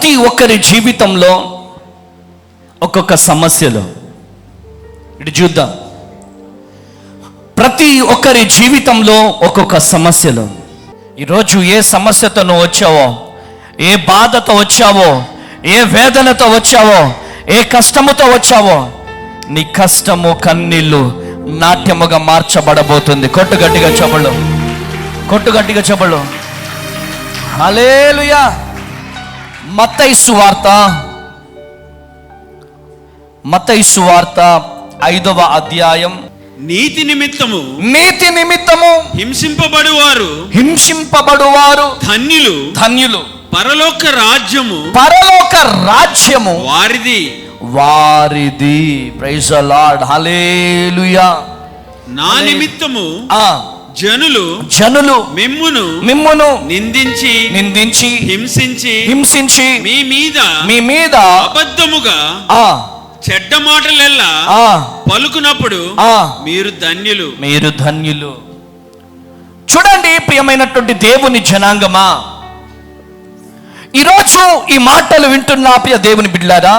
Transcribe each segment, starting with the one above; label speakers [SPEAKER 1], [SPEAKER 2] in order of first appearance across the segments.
[SPEAKER 1] ప్రతి ఒక్కరి జీవితంలో ఒక్కొక్క సమస్యలు. ఇటు చూద్దాం. ప్రతి ఒక్కరి జీవితంలో ఒక్కొక్క సమస్యలు. ఈరోజు ఏ సమస్యతో నువ్వు వచ్చావో, ఏ బాధతో వచ్చావో, ఏ వేదనతో వచ్చావో, ఏ కష్టముతో వచ్చావో, నీ కష్టము కన్నీళ్ళు నాట్యముగా మార్చబడబోతుంది. కొట్టుగట్టిగా చెబులు, కొట్టుగట్టిగా చెబులు. హల్లెలూయా. మత్తయి సువార్త 5వ అధ్యాయం.
[SPEAKER 2] నీతి నిమిత్తము
[SPEAKER 1] హింసింపబడువారు ధన్యులు
[SPEAKER 2] పరలోక
[SPEAKER 1] రాజ్యము వారిది. Praise the Lord. హల్లెలూయా.
[SPEAKER 2] నా నిమిత్తము జనులు మిమ్మును నిందించి హింసించి మీ మీద అబద్ధముగా చెడ్డ మాటలెల్లా పలుకునప్పుడు మీరు ధన్యులు.
[SPEAKER 1] చూడండి ప్రియమైనటువంటి దేవుని జనాంగమా, ఈరోజు ఈ మాటలు వింటున్న ప్రియ దేవుని బిడ్డలారా,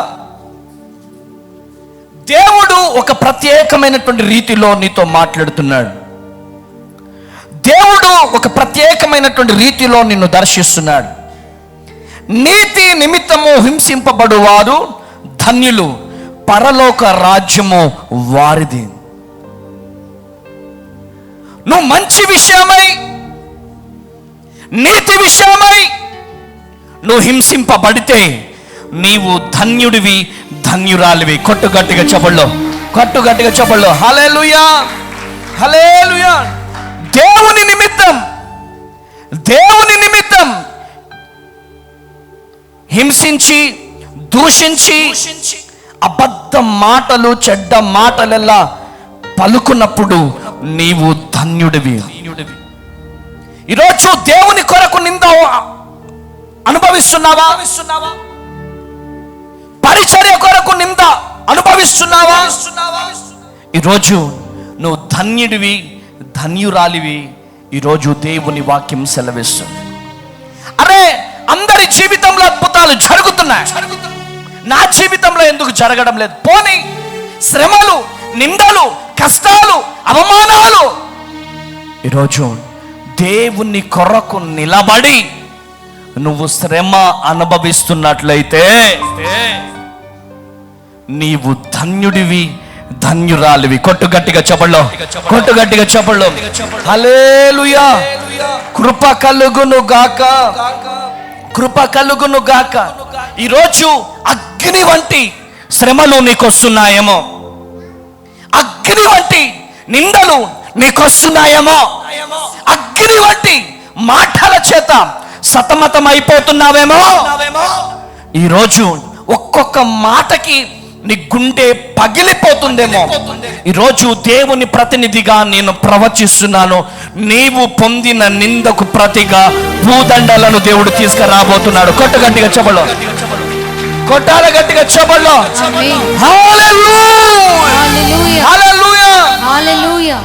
[SPEAKER 1] దేవుడు ఒక ప్రత్యేకమైనటువంటి రీతిలో నీతో మాట్లాడుతున్నాడు. దేవుడు ఒక ప్రత్యేకమైనటువంటి రీతిలో నిన్ను దర్శిస్తున్నాడు. నీతి నిమిత్తము హింసింపబడువారు ధన్యులు, పరలోక రాజ్యము వారిది. నువ్వు మంచి విషయమై, నీతి విషయమై నువ్వు హింసింపబడితే నీవు ధన్యుడివి, ధన్యురాలివి. కొట్టుగట్టిగా చెప్పళ్ళు. హల్లెలూయా, హల్లెలూయా. దేవుని నిమిత్తం హింసించి, దూషించి, అబద్ధ మాటలు, చెడ్డ మాటలెల్లా పలుకున్నప్పుడు నీవు ధన్యుడివి. ఈరోజు దేవుని కొరకు నింద అనుభవిస్తున్నావా? పరిచర్య కొరకు నింద అనుభవిస్తున్నావా? ఈరోజు నువ్వు ధన్యుడివి, ధన్యురాలివి. ఈరోజు దేవుని వాక్యం సెలవిస్తుంది. అరే, అందరి జీవితంలో అద్భుతాలు జరుగుతున్నాయి, నా జీవితంలో ఎందుకు జరగడం లేదు? పోనీ శ్రమలు, నిందలు, కష్టాలు, అవమానాలు. ఈరోజు దేవుని కొరకు నిలబడి నువ్వు శ్రమ అనుభవిస్తున్నట్లయితే నీవు ధన్యుడివి, ధన్యురాలివి. కొట్టుగట్టిగా చెప్పళ్ళు. హల్లెలూయా. కృప కలుగును గాక. ఈరోజు అగ్ని వంటి శ్రమలు నీకు వస్తున్నాయేమో, అగ్ని వంటి నిందలు నీకు వస్తున్నాయేమో, అగ్ని వంటి మాటల చేత సతమతం అయిపోతున్నావేమో. ఈరోజు ఒక్కొక్క మాటకి నీ గుండె పగిలిపోతుందేమో. ఈరోజు దేవుని ప్రతినిధిగా నేను ప్రవచిస్తున్నాను. నీవు పొందిన నిందకు ప్రతిగా భూదండలను దేవుడు తీసుకురాబోతున్నాడు. కొట్టగట్టిగా చెప్పలో, కొట్టాల గట్టిగా చెప్పలో. హల్లెలూయా.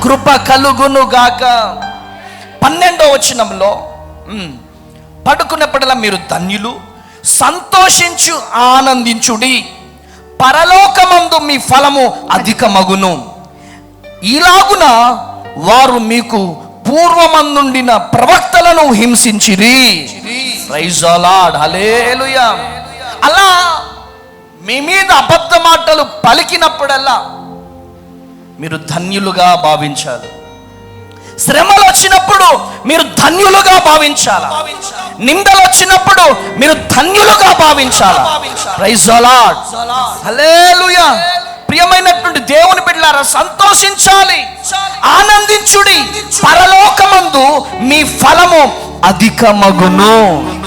[SPEAKER 1] కృప కలుగును గాక. 12వ వచనంలో, పడుకున్నప్పుడల్లా మీరు ధన్యులు, సంతోషించు ఆనందించుడి, పరలోకమందు మీ ఫలము అధికమగును. ఇలాగున వారు మీకు పూర్వమందుండిన ప్రవక్తలను హింసించిరి. Praise the Lord. హల్లెలూయా. అలా మీ మీద అబద్ధ మాటలు పలికినప్పుడల్లా మీరు ధన్యులుగా భావించాలి. శ్రమలు వచ్చినప్పుడు మీరు ధన్యులుగా భావించాలి. నిందలు వచ్చినప్పుడు మీరు ధన్యులుగా భావించాలి. Praise the Lord. హల్లెలూయా. ప్రియమైనటువంటి దేవుని బిడ్డలారా, సంతోషించాలి, ఆనందించుడి, పరలోకమందు మీ ఫలము అధికమగును.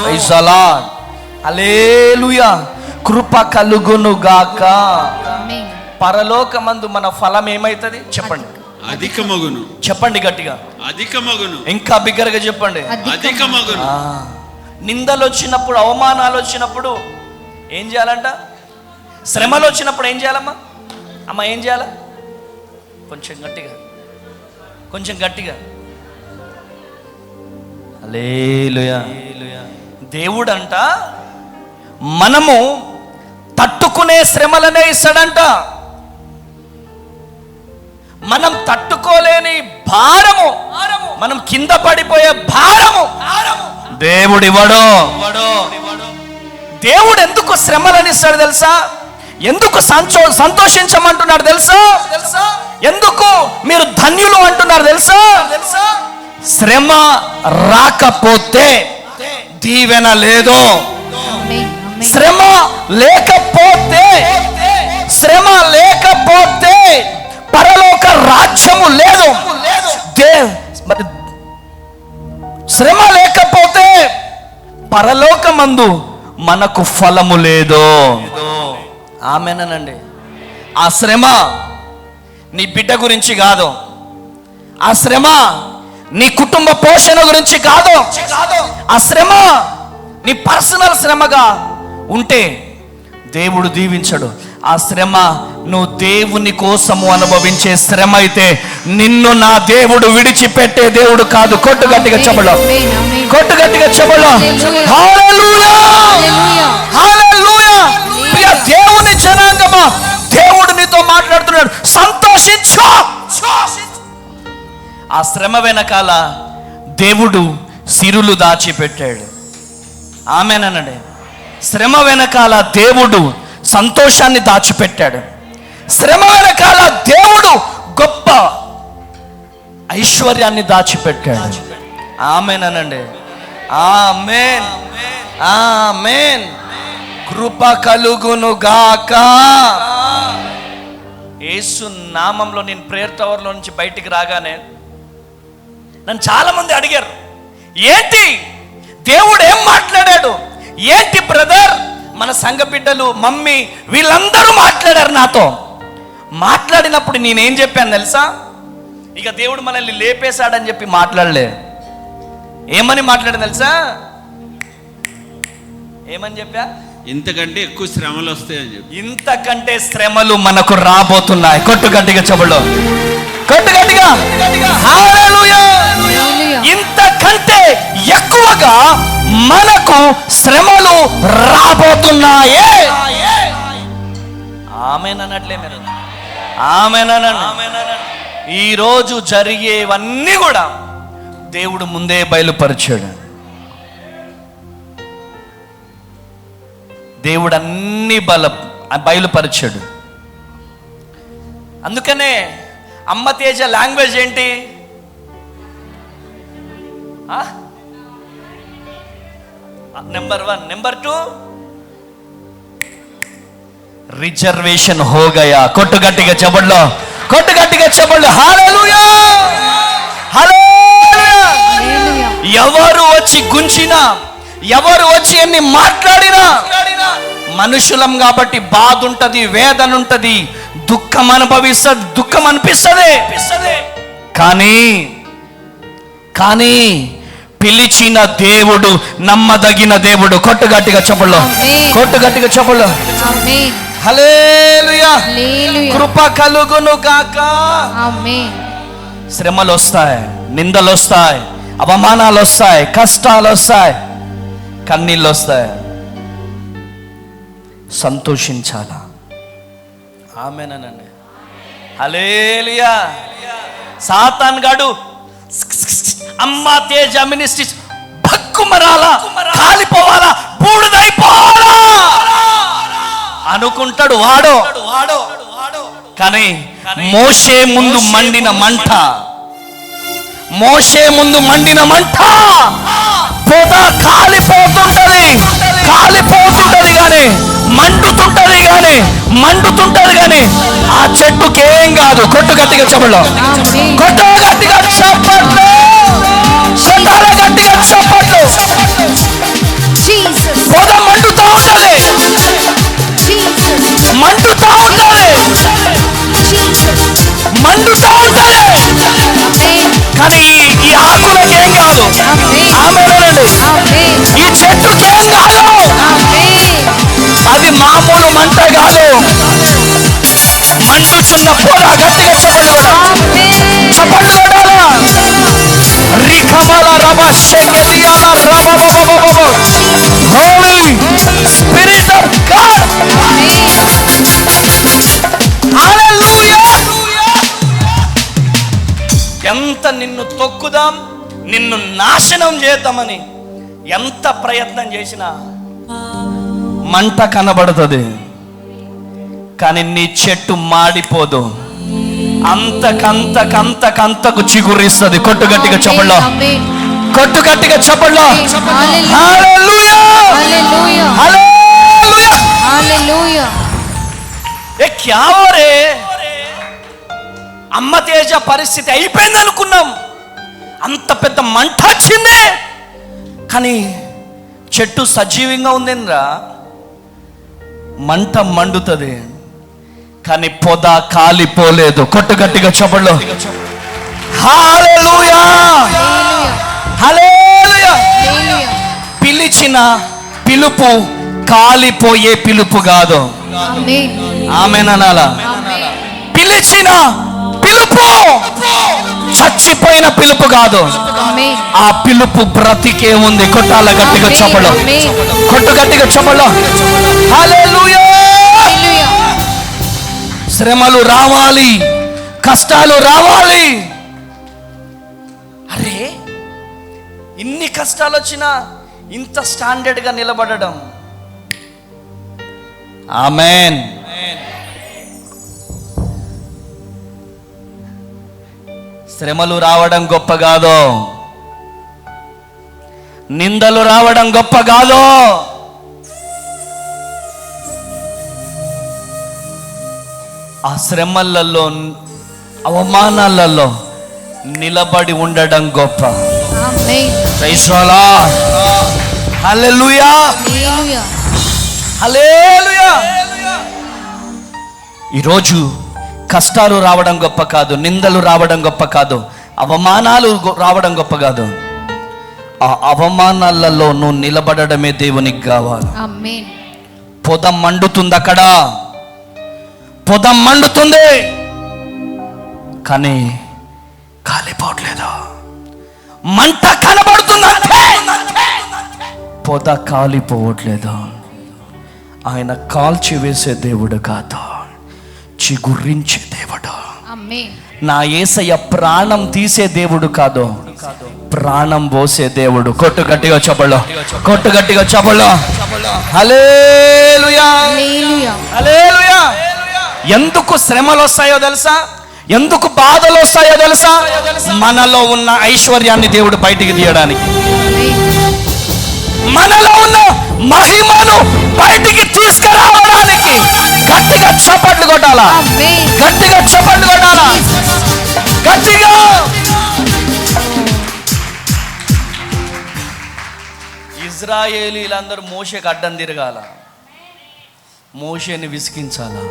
[SPEAKER 1] Praise the Lord. హల్లెలూయా. కృప కలుగును గాక. పరలోకమందు మన ఫలం ఏమైతుంది చెప్పండి?
[SPEAKER 2] అధికమగును.
[SPEAKER 1] చెప్పండి గట్టిగా.
[SPEAKER 2] అధికమగును.
[SPEAKER 1] ఇంకా బిగ్గరగా చెప్పండి.
[SPEAKER 2] అధికమగును.
[SPEAKER 1] నిందలు వచ్చినప్పుడు, అవమానాలు వచ్చినప్పుడు ఏం చేయాలంట? శ్రమలు వచ్చినప్పుడు ఏం చేయాలమ్మా? అమ్మ ఏం చేయాల? కొంచెం గట్టిగా. హల్లెలూయా. దేవుడంట మనము తట్టుకునే శ్రమలనే ఇస్తాడంట. మనం తట్టుకోలేని భారము, మనం కింద పడిపోయే భారము దేవుడు ఇవ్వడు. దేవుడు ఎందుకు శ్రమలని ఇస్తాడు తెలుసా? ఎందుకు సంతోషించమంటున్నాడు తెలుసా? ఎందుకు మీరు ధన్యులు అంటున్నారు తెలుసా? శ్రమ రాకపోతే దీవెన లేదు. శ్రమ లేకపోతే పరలోక రాజ్యము లేదు. శ్రమ లేకపోతే పరలోకమందు మనకు ఫలము లేదు. ఆమేనండి. ఆ శ్రమ నీ బిడ్డ గురించి కాదు, ఆ శ్రమ నీ కుటుంబ పోషణ గురించి కాదు, ఆ శ్రమ నీ పర్సనల్ శ్రమగా ఉంటే దేవుడు దీవించడు. ఆ శ్రమ నువ్వు దేవుని కోసము అనుభవించే శ్రమ అయితే నిన్ను నా దేవుడు విడిచిపెట్టే దేవుడు కాదు. కొట్టు గట్టిగా చెప్పలో, కొట్టు గట్టిగా చెప్పలో. హల్లెలూయా, హల్లెలూయా. ప్రియ దేవుని జనాంగమా, దేవుడు నీతో మాట్లాడుతున్నాడు, సంతోషించు. ఆ శ్రమ వెనకాల దేవుడు సిరులు దాచిపెట్టాడు. ఆమేనండి. శ్రమ వెనకాల దేవుడు సంతోషాన్ని దాచిపెట్టాడు. శ్రమ వెనకాల దేవుడు గొప్ప ఐశ్వర్యాన్ని దాచిపెట్టాడు. ఆమేనండి. ఆమేన్, ఆమేన్. కృప కలుగును గాక. యేసు నామంలో నేను ప్రేయర్ టవర్లో నుంచి బయటికి రాగానే నన్ను చాలా మంది అడిగారు, ఏంటి దేవుడు ఏం మాట్లాడాడు, ఏంటి బ్రదర్? మన సంఘ బిడ్డలు, మమ్మీ, వీళ్ళందరూ మాట్లాడారు నాతో. మాట్లాడినప్పుడు నేనేం చెప్పాను తెలుసా? ఇక దేవుడు మనల్ని లేపేశాడని చెప్పి మాట్లాడలే. ఏమని మాట్లాడాను తెలుసా? ఏమని చెప్పా?
[SPEAKER 2] ఇంతకంటే ఎక్కువ శ్రమలు వస్తాయని చెప్పి.
[SPEAKER 1] ఇంతకంటే శ్రమలు మనకు రాబోతున్నాయి. కొట్టు గట్టిగా చెబులో, కొట్టు గట్టిగా. హల్లెలూయా. ఇంతకంటే ఎక్కువగా మనకు శ్రమలు రాబోతున్నాయే. ఆమేనన్నట్లే మీరు, ఆమేనన్న. ఈరోజు జరిగేవన్నీ కూడా దేవుడు ముందే బయలుపరిచాడు. దేవుడు అన్ని బయలుపరిచాడు. అందుకనే అమ్మ తేజ లాంగ్వేజ్ ఏంటి? నెంబర్ 1. నెంబర్ 2, రిజర్వేషన్ హో గయా. కొట్టు గట్టిగా చెప్పట్లో, కొట్టు గట్టిగా చెప్పట్లో. హల్లెలూయా, హల్లెలూయా. ఎవరు వచ్చి గుంచినా, ఎవరు వచ్చి ఎన్ని మాట్లాడినా, మనుషులం కాబట్టి బాధ ఉంటది, వేదన ఉంటది, దుఃఖం అనుభవిస్తుంది, దుఃఖం అనిపిస్తుంది. కానీ పిలిచిన దేవుడు నమ్మదగిన దేవుడు. కొట్టు గట్టిగా చెప్పుల్లో, కొట్టు గట్టిగా చెప్పుల్లో. హల్లెలూయా. కృప కలుగును గాక. శ్రమలు వస్తాయి, నిందలు వస్తాయి, అవమానాలు వస్తాయి, కష్టాలు వస్తాయి, కన్నీళ్ళు వస్తాయి. సంతోషించాలా? ఆమేనండి. హల్లెలూయా. సాతాన్ గాడు అమ్మ తేజ మినిస్ట్రీస్ భక్కుమరాలా, కాలిపోవాలా, బూడిదైపోవాలా అనుకుంటాడు వాడు. కానీ మోషే ముందు మండిన మంట, మోషే ముందు మండిన మంట పొద కాలిపోతుంటది, కాలిపోతుంటది కానీ మండుతుంటది కానీ ఆ చెట్టుకి ఏం కాదు. కొట్టు గట్టిగా చెప్పలో, కొట్టు గట్టిగా చెప్పట్లు, కొట్టాల గట్టిగా చెప్పట్లు. పొద మండుతా ఉంటది, మండుతా ఉంటది, మండుతా ఉంటది కానీ ఈ ఆకులకి ఏం కాదు. ఆమేనండి. ఈ చెట్టుకి ఏం కాదు. అది మామూలు మంట కాదు, మండుతున్న పొద. గట్టిగా చెప్పండి, చెప్పండి కొట్టాలా. రిఖమల రబ శెకెలియాల రబ. హోలీ స్పిరిట్ ఎంత నిన్ను తొక్కుదాం, నిన్ను నాశనం చేద్దామని ఎంత ప్రయత్నం చేసినా మంట కనబడుతుంది, కానీ నీ చెట్టు మాడిపోదు. అంతకంతకు చిగురిస్తుంది. కొట్టు గట్టిగా చెప్పల్లో, కొట్టు గట్టిగా చెప్పల్లో. హల్లెలూయా, హల్లెలూయా, హల్లెలూయా. ఏ క్యా హో రే, అమ్మ తేజ పరిస్థితి అయిపోయింది అనుకున్నాం, అంత పెద్ద మంట వచ్చింది, కానీ చెట్టు సజీవంగా ఉందేంద్రా. మంట మండుతుంది కానీ పొద కాలిపోలేదు. కొట్టు గట్టిగా చెప్పల్లో. హల్లెలూయా, హల్లెలూయా. పిలిచిన పిలుపు కాలిపోయే పిలుపు కాదు. ఆమేన్ అనాలా? పిలిచిన పిలుపు చచ్చిపోయిన పిలుపు కాదు, ఆ పిలుపు బ్రతికే ఉంది. కొట్టాల గట్టిగా చెప్పలో, కొట్టు గట్టిగా చెప్పలో. హల్లెలూయా. శ్రమలు రావాలి, కష్టాలు రావాలి. అరే ఇన్ని కష్టాలు వచ్చినా ఇంత స్టాండర్డ్ గా నిలబడడం. ఆమేన్. శ్రమలు రావడం గొప్ప కాదు, నిందలు రావడం గొప్ప కాదు, ఆ శ్రమలలో అవమానాలలో నిలబడి ఉండడం గొప్ప. Praise the Lord. Hallelujah, hallelujah. ఈరోజు కష్టాలు రావడం గొప్ప కాదు, నిందలు రావడం గొప్ప కాదు, అవమానాలు రావడం గొప్ప కాదు. ఆ అవమానాలలో నువ్వు నిలబడడమే దేవునికి కావాలి. పొద మండుతుంది, అక్కడ పొద మండుతుంది కానీ కాలిపోవట్లేదు. మంట కనబడుతుంది, పొద కాలిపోవట్లేదు. ఆయన కాల్చి వేసే దేవుడు కాదు, చిగురించే దేవుడు. నా యేసయ్య ప్రాణం తీసే దేవుడు కాదు, ప్రాణం పోసే దేవుడు. కొట్టు గట్టిగా చెప్పలో, కొట్టు గట్టిగా చెప్పలో. హల్లెలూయా, హల్లెలూయా. ఎందుకు శ్రమలు వస్తాయో తెలుసా? ఎందుకు బాధలు వస్తాయో తెలుసా? మనలో ఉన్న ఐశ్వర్యాన్ని దేవుడు బయటికి తీయడానికి, మనలో ఉన్న మహిమను బయటికి తీసుకురావడానికి. గట్టిగా చప్పట్లు కొట్టాలా, గట్టిగా చప్పట్లు కొట్టాలా, గట్టిగా. ఇజ్రాయేలీలందరూ మోషేకి అడ్డం తిరగాల, మోషేని విసిగించాలా,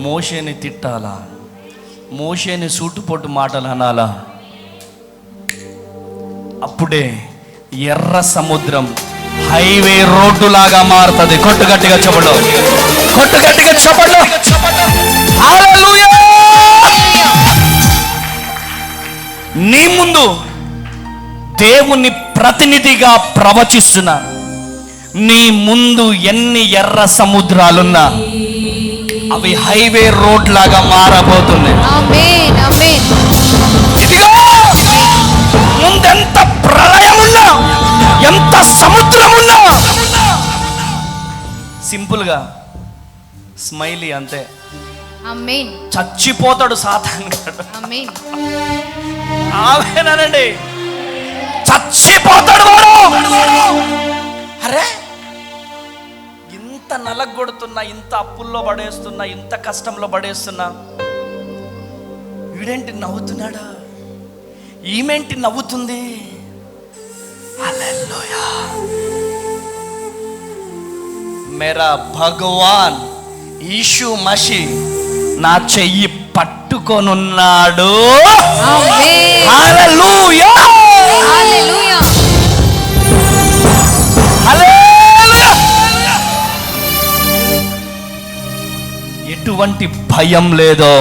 [SPEAKER 1] మోషేని తిట్టాలా, మోషేని సూటుపోటు మాటలు అనాలా. అప్పుడే ఎర్ర సముద్రం హైవే రోడ్డు లాగా మారుతుంది. కొట్టు గట్టిగా చెప్పడు, కొట్టు గట్టిగా చెప్పడు. హల్లెలూయా. నీ ముందు దేవుని ప్రతినిధిగా ప్రవచిస్తున్నా, నీ ముందు ఎన్ని ఎర్ర సముద్రాలున్నా అవి హైవే రోడ్ లాగా మారబోతున్నాయి. ఇదిగో ముందెంత ప్రళయం ఉన్నా, ఎంత సముద్రం ఉన్నా, సింపుల్ గా స్మైలీ అంతే. చచ్చిపోతాడు సాతాను గాడు. ఆమేనండి, చచ్చిపోతాడు వాడు. అరే ఇంత నలగొడుతున్నా, ఇంత అప్పుల్లో పడేస్తున్నా, ఇంత కష్టంలో పడేస్తున్నా, వీడేంటి నవ్వుతున్నాడా, ఈమెంటి నవ్వుతుంది. హల్లెలూయా. మేరా భగవాన్ యీషు మషీ నా చెయ్యి పట్టుకొనున్నాడు. హల్లెలూయా, హల్లెలూయా, హల్లెలూయా. ఎటువంటి భయం లేదు,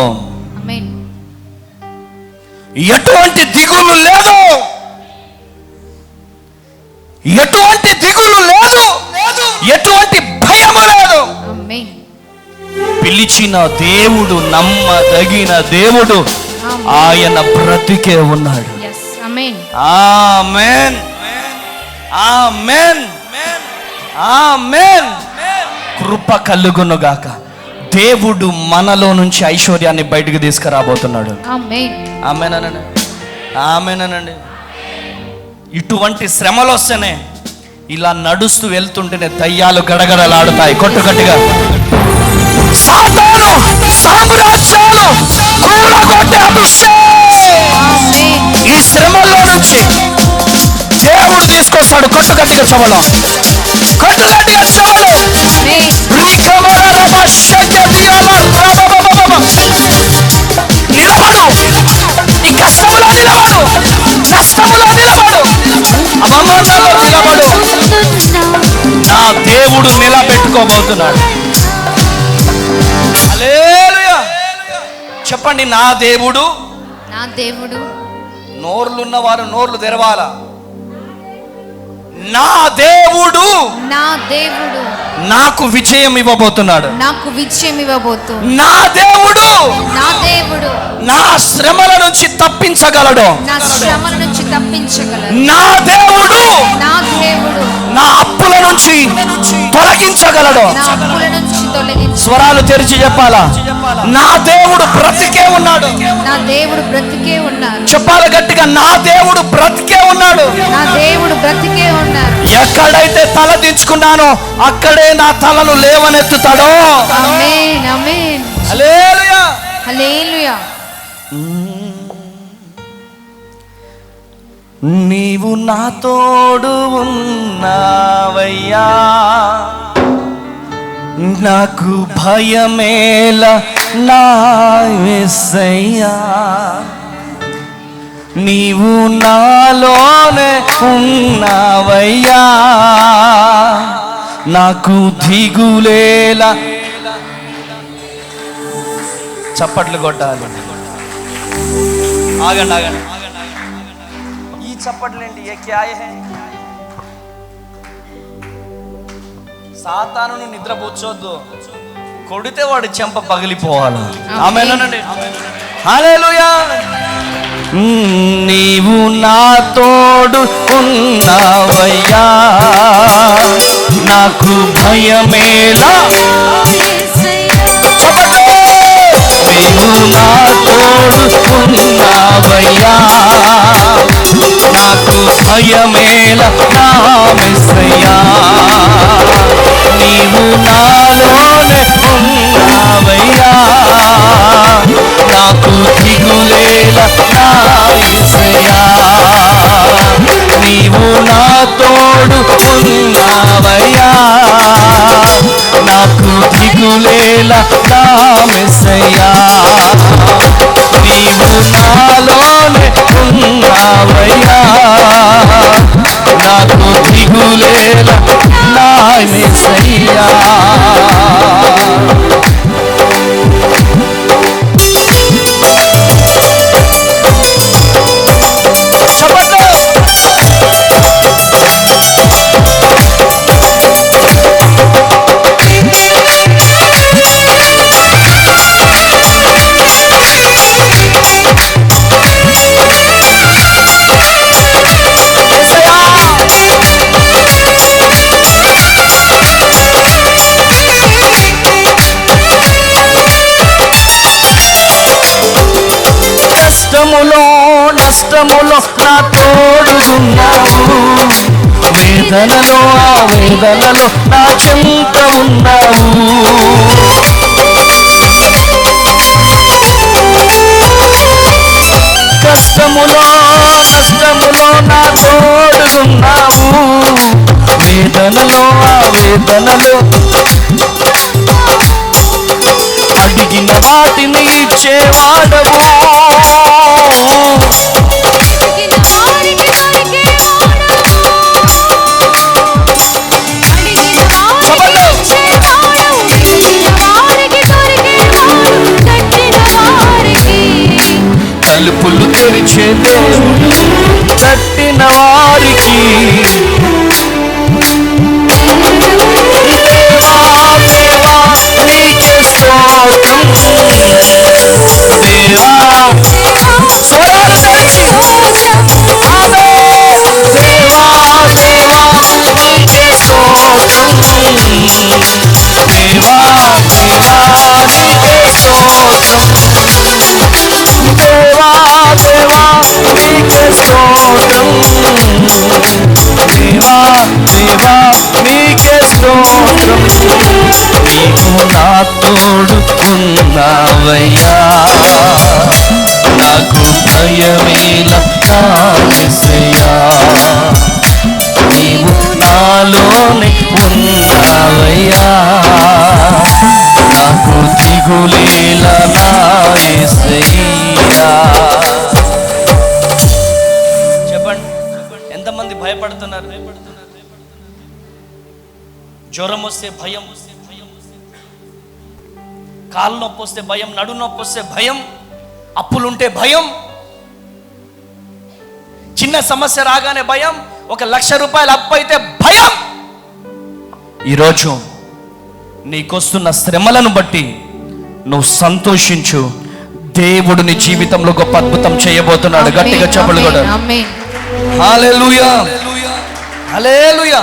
[SPEAKER 1] ఎటువంటి దిగులు లేదు, ఎటువంటి దిగులు లేదు, ఎటువంటి భయము లేదు. పిలిచిన దేవుడు నమ్మదగిన దేవుడు. ఆయన బ్రతికే ఉన్నాడు. ఆమేన్, ఆమేన్, ఆమేన్. కృప కలుగునుగాక. దేవుడు మనలో నుంచి ఐశ్వర్యాన్ని బయటకు తీసుకురాబోతున్నాడు. ఆమేన్, ఆమేనండి. ఇటువంటి శ్రమలు వస్తేనే, ఇలా నడుస్తూ వెళ్తుంటేనే దయ్యాలు గడగడలాడుతాయి. కొట్టుగట్టిగా సాతాను సామ్రాజ్యాలు కూలగొట్టే అభిషేకం ఈ శ్రమల్లో నుంచి దేవుడు తీసుకొస్తాడు. కొట్టుగట్టిగా చెమలో, కొట్టుగట్టిగా చెమలో. నిలబడు, ఈ కష్టములో నిలబడు, నష్టములో నిలబడు, అవమానాల్లో నిలబడు. నా దేవుడు నిలబెట్టుకోబోతున్నాడు. హల్లెలూయా. చెప్పండి, నా దేవుడు.
[SPEAKER 3] నా దేవుడు.
[SPEAKER 1] నోర్లున్న వారు నోర్లు తెరవాలా. నా దేవుడు,
[SPEAKER 3] నా దేవుడు
[SPEAKER 1] నాకు విజయం ఇవ్వబోతున్నాడు.
[SPEAKER 3] నాకు విజయం ఇవ్వబోతున్నాడు.
[SPEAKER 1] నా దేవుడు,
[SPEAKER 3] నా దేవుడు
[SPEAKER 1] నా శ్రమల నుంచి తప్పించగలడు.
[SPEAKER 3] నా శ్రమల నుంచి తప్పించగలడు.
[SPEAKER 1] నా దేవుడు,
[SPEAKER 3] నా దేవుడు
[SPEAKER 1] నా అప్పుల నుంచి తొలగించగలడు.
[SPEAKER 3] నా అప్పుల నుంచి తొలగించు.
[SPEAKER 1] స్వరాలు తెరిచి చెప్పాలా, నా దేవుడు బ్రతికే ఉన్నాడు.
[SPEAKER 3] నా దేవుడు బ్రతికే ఉన్నాడు.
[SPEAKER 1] చెప్పాలి గట్టిగా, నా దేవుడు బ్రతికే ఉన్నాడు.
[SPEAKER 3] నా దేవుడు బ్రతికే ఉన్నాడు.
[SPEAKER 1] ఎక్కడైతే తల దించుకున్నానో అక్కడే నా తలను లేవనెత్తుతాడో.
[SPEAKER 3] ఆమేన్, ఆమేన్,
[SPEAKER 1] హల్లెలూయా,
[SPEAKER 3] హల్లెలూయా.
[SPEAKER 1] నీవు నా తోడు ఉన్నావయ్యా, నాకు భయమేల నా యేసయ్యా. నీవు నాలోనే ఉన్నావయ్యా, నాకు దిగులేలా. చప్పట్లు కొట్టాలి. ఆగండి, ఆగండి. ఈ చప్పట్లేంటి? ఏ క్యా హై? సాతానుని నిద్రపుచ్చొద్దు, కొడితే వాడి చెంప పగిలిపోవాలి. ఆమేనండి, హల్లెలూయా. నీవు నా తోడు ఉన్నావయ్యా, నాకు భయమేలా. నీవు నా తోడు ఉన్నావయ్యా, నాకు భయమేలా నా యేసయ్యా. నీవు నాలోనే ఉన్నావయ్యా, నాకు దిగులేలా నా యేసయ్యా. నీవు నా తోడు ఉన్నావయ్యా, నాకు దిగులేలా నా యేసయ్యా. నీవు నాలోనే ఉన్నావయ్యా, నాకు దిగులేలా నా యేసయ్యా. నష్టములో నా తోడుగున్నావు, వేదనలో ఆ వేదనలో నా చెంత ఉన్నావు. కష్టములో నష్టములో నా తోడుగున్నావు, వేదనలో ఆ వేదనలో అడిగిన వాటిని ఇచ్చేవాడవు. తలుపులు తెరిచే దేవుడు, తట్టిన వారికి దేవా దేవా నీకే స్తోత్రం. దేవా ఉన్నావయ్యా, నాకు భయమేలా నా యేసయ్యా, నీవు నాలోనే ఉన్నావయ్యా, నాకు దిగులేలా నా యేసయ్యా. చెప్పండి, ఎంతమంది భయపడుతున్నారు? జ్వరం వస్తే భయం, కాలు నొప్పి వస్తే భయం, నడు నొప్పి వస్తే భయం, అప్పులుంటే భయం, చిన్న సమస్య రాగానే భయం, 1,00,000 రూపాయలు అప్పు అయితే భయం. ఈరోజు నీకొస్తున్న శ్రమలను బట్టి నువ్వు సంతోషించు. దేవుడు నీ జీవితంలో గొప్ప అద్భుతం చేయబోతున్నాడు. గట్టిగా చెప్పలు కూడా. హల్లెలూయా, హల్లెలూయా.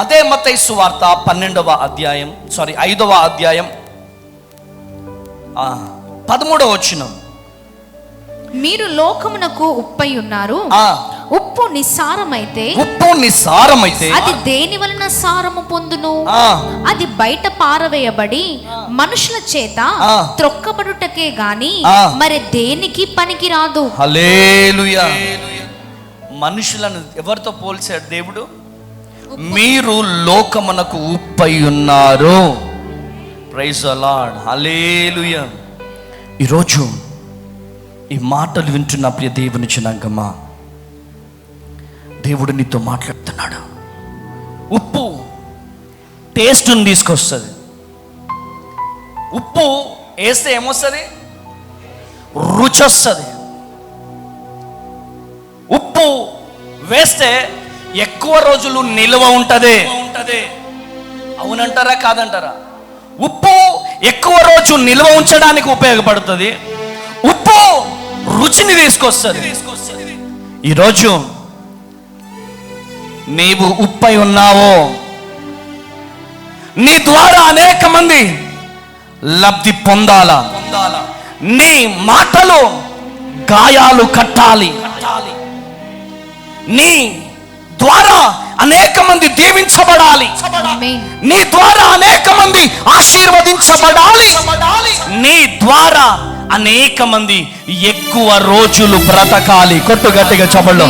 [SPEAKER 1] అదే మత్తయి సువార్త 5వ అధ్యాయం 13వ వచనం.
[SPEAKER 3] మీరు లోకమునకు ఉప్పై ఉన్నారు. ఉప్పు నిస్సారమైతే అది దేని వలన సారము పొందును? అది బయట పారవేయబడి మనుషుల చేత త్రొక్కబడుటకే గాని మరి దేనికి పనికి రాదు.
[SPEAKER 1] హల్లెలూయా. మనుషులను ఎవరితో పోల్చాడు దేవుడు? మీరు లోకమునకు ఉప్పై ఉన్నారు. Praise the Lord. హల్లెలూయా. ఈరోజు ఈ మాటలు వింటున్న ప్రియ దేవుని జనాంగమా, దేవుడు నీతో మాట్లాడుతున్నాడు. ఉప్పు టేస్ట్ని తీసుకొస్తుంది. ఉప్పు వేస్తే ఏమొస్తుంది? రుచి వస్తుంది. ఉప్పు వేస్తే ఎక్కువ రోజులు నిల్వ ఉంటుంది. అవునంటారా కాదంటారా? ఉప్పు ఎక్కువ రోజు నిల్వ ఉంచడానికి ఉపయోగపడుతుంది. ఉప్పు రుచిని తీసుకొస్తుంది. ఈరోజు నీవు ఉప్పై ఉన్నావో, నీ ద్వారా అనేక మంది లబ్ధి పొందాలా. నీ మాటలు గాయాలు కట్టాలి. నీ ద్వారా అనేక మంది దీవించబడాలి. నీ ద్వారా అనేక మంది ఆశీర్వదించబడాలి. నీ ద్వారా అనేక మంది ఎక్కువ రోజులు బ్రతకాలి. కొట్టు గట్టిగా చెప్పలు,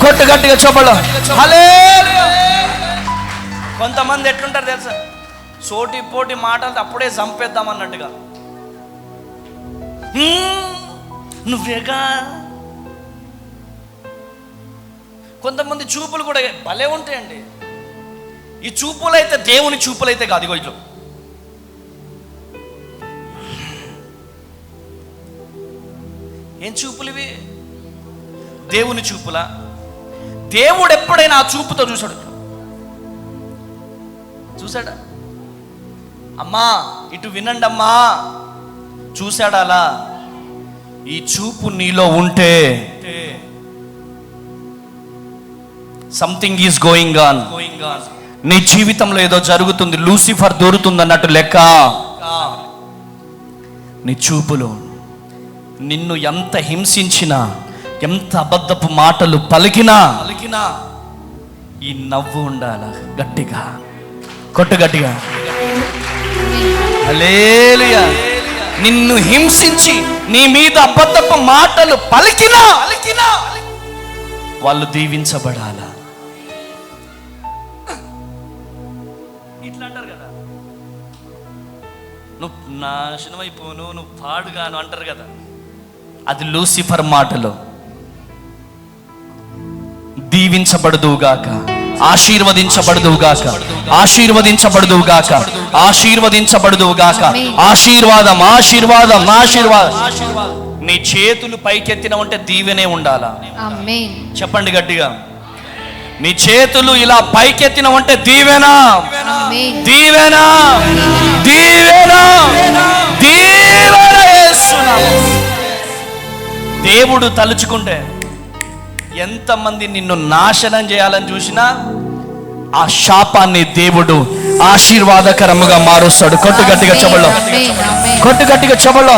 [SPEAKER 1] కొట్టు గట్టిగా చెప్పలు. హల్లెలూయా. కొంతమంది ఎట్లుంటారు తెలుసా? సోటి పోటి మాటలు అప్పుడే చంపేద్దాం అన్నట్టుగా. నువ్వేగా. కొంతమంది చూపులు కూడా భలే ఉంటాయండి. ఈ చూపులు అయితే దేవుని చూపులు అయితే కాదు. ఇగో ఇట్లా ఏం చూపులు ఇవి? దేవుని చూపులా? దేవుడు ఎప్పుడైనా ఆ చూపుతో చూశాడా? అమ్మా ఇటు వినండి అమ్మా, చూశాడా? అలా ఈ చూపు నీలో ఉంటే సంథింగ్ ఈజ్ గోయింగ్ ఆన్. నీ జీవితంలో ఏదో జరుగుతుంది. లూసిఫర్ దూరుతుంది అన్నట్టు లెక్క. నీ చూపులు నిన్ను ఎంత హింసించినా, ఎంత అబద్ధపు మాటలు పలికినా ఈ నవ్వు ఉండాల. గట్టిగా కొట్టు, గట్టిగా. హల్లెలూయా. నిన్ను హింసించి నీ మీద అబద్ధపు మాటలు పలికినా వాళ్ళు దీవించబడాలా. ఇట్లా అంటారు కదా, నువ్వు నాశనం అయిపోను, నువ్వు పాడుగాను అంటారు కదా. అది లూసిఫర్ మాటలు. దీవించబడదుగాక, ఆశీర్వదించబడదుగాక, ఆశీర్వదించబడదుగాక, ఆశీర్వదించబడదుగాక. ఆశీర్వాదం, ఆశీర్వాదం, ఆశీర్వాదం. నీ చేతులు పైకెత్తిన ఉంటే దీవెనే ఉండాలా.
[SPEAKER 3] ఆమేన్.
[SPEAKER 1] చెప్పండి గట్టిగా. నీ చేతులు ఇలా పైకెత్తిన ఉంటే దీవెనా, దీవెనా, దీవెనా, దీవెన. దేవుడు తలుచుకుంటే ఎంతమంది నిన్ను నాశనం చేయాలని చూసినా ఆ శాపాన్ని దేవుడు ఆశీర్వాదకరముగా మారుస్తాడు. కొట్టు గట్టిగా చెప్పలో, కొట్టు గట్టిగా చెప్పలో.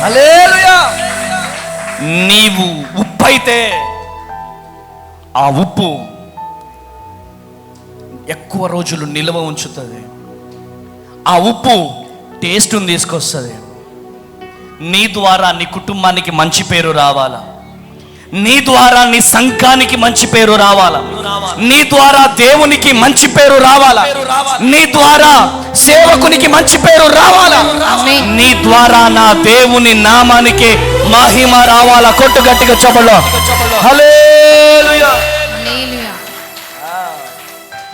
[SPEAKER 1] హల్లెలూయా. నీవు ఉప్పు అయితే ఆ ఉప్పు ఎక్కువ రోజులు నిల్వ ఉంచుతుంది. ఆ ఉప్పు టేస్ట్ని తీసుకొస్తుంది. నీ ద్వారా నీ కుటుంబానికి మంచి పేరు రావాలా, నీ ద్వారా నీ సంఘానికి మంచి పేరు రావాలా, నీ ద్వారా దేవునికి మంచి పేరు రావాలా, నీ ద్వారా సేవకునికి మంచి పేరు రావాలా, నీ ద్వారా నా దేవుని నామానికి మహిమ రావాలా. కొట్టు గట్టిగా చెప్పలో హల్లెలూయా.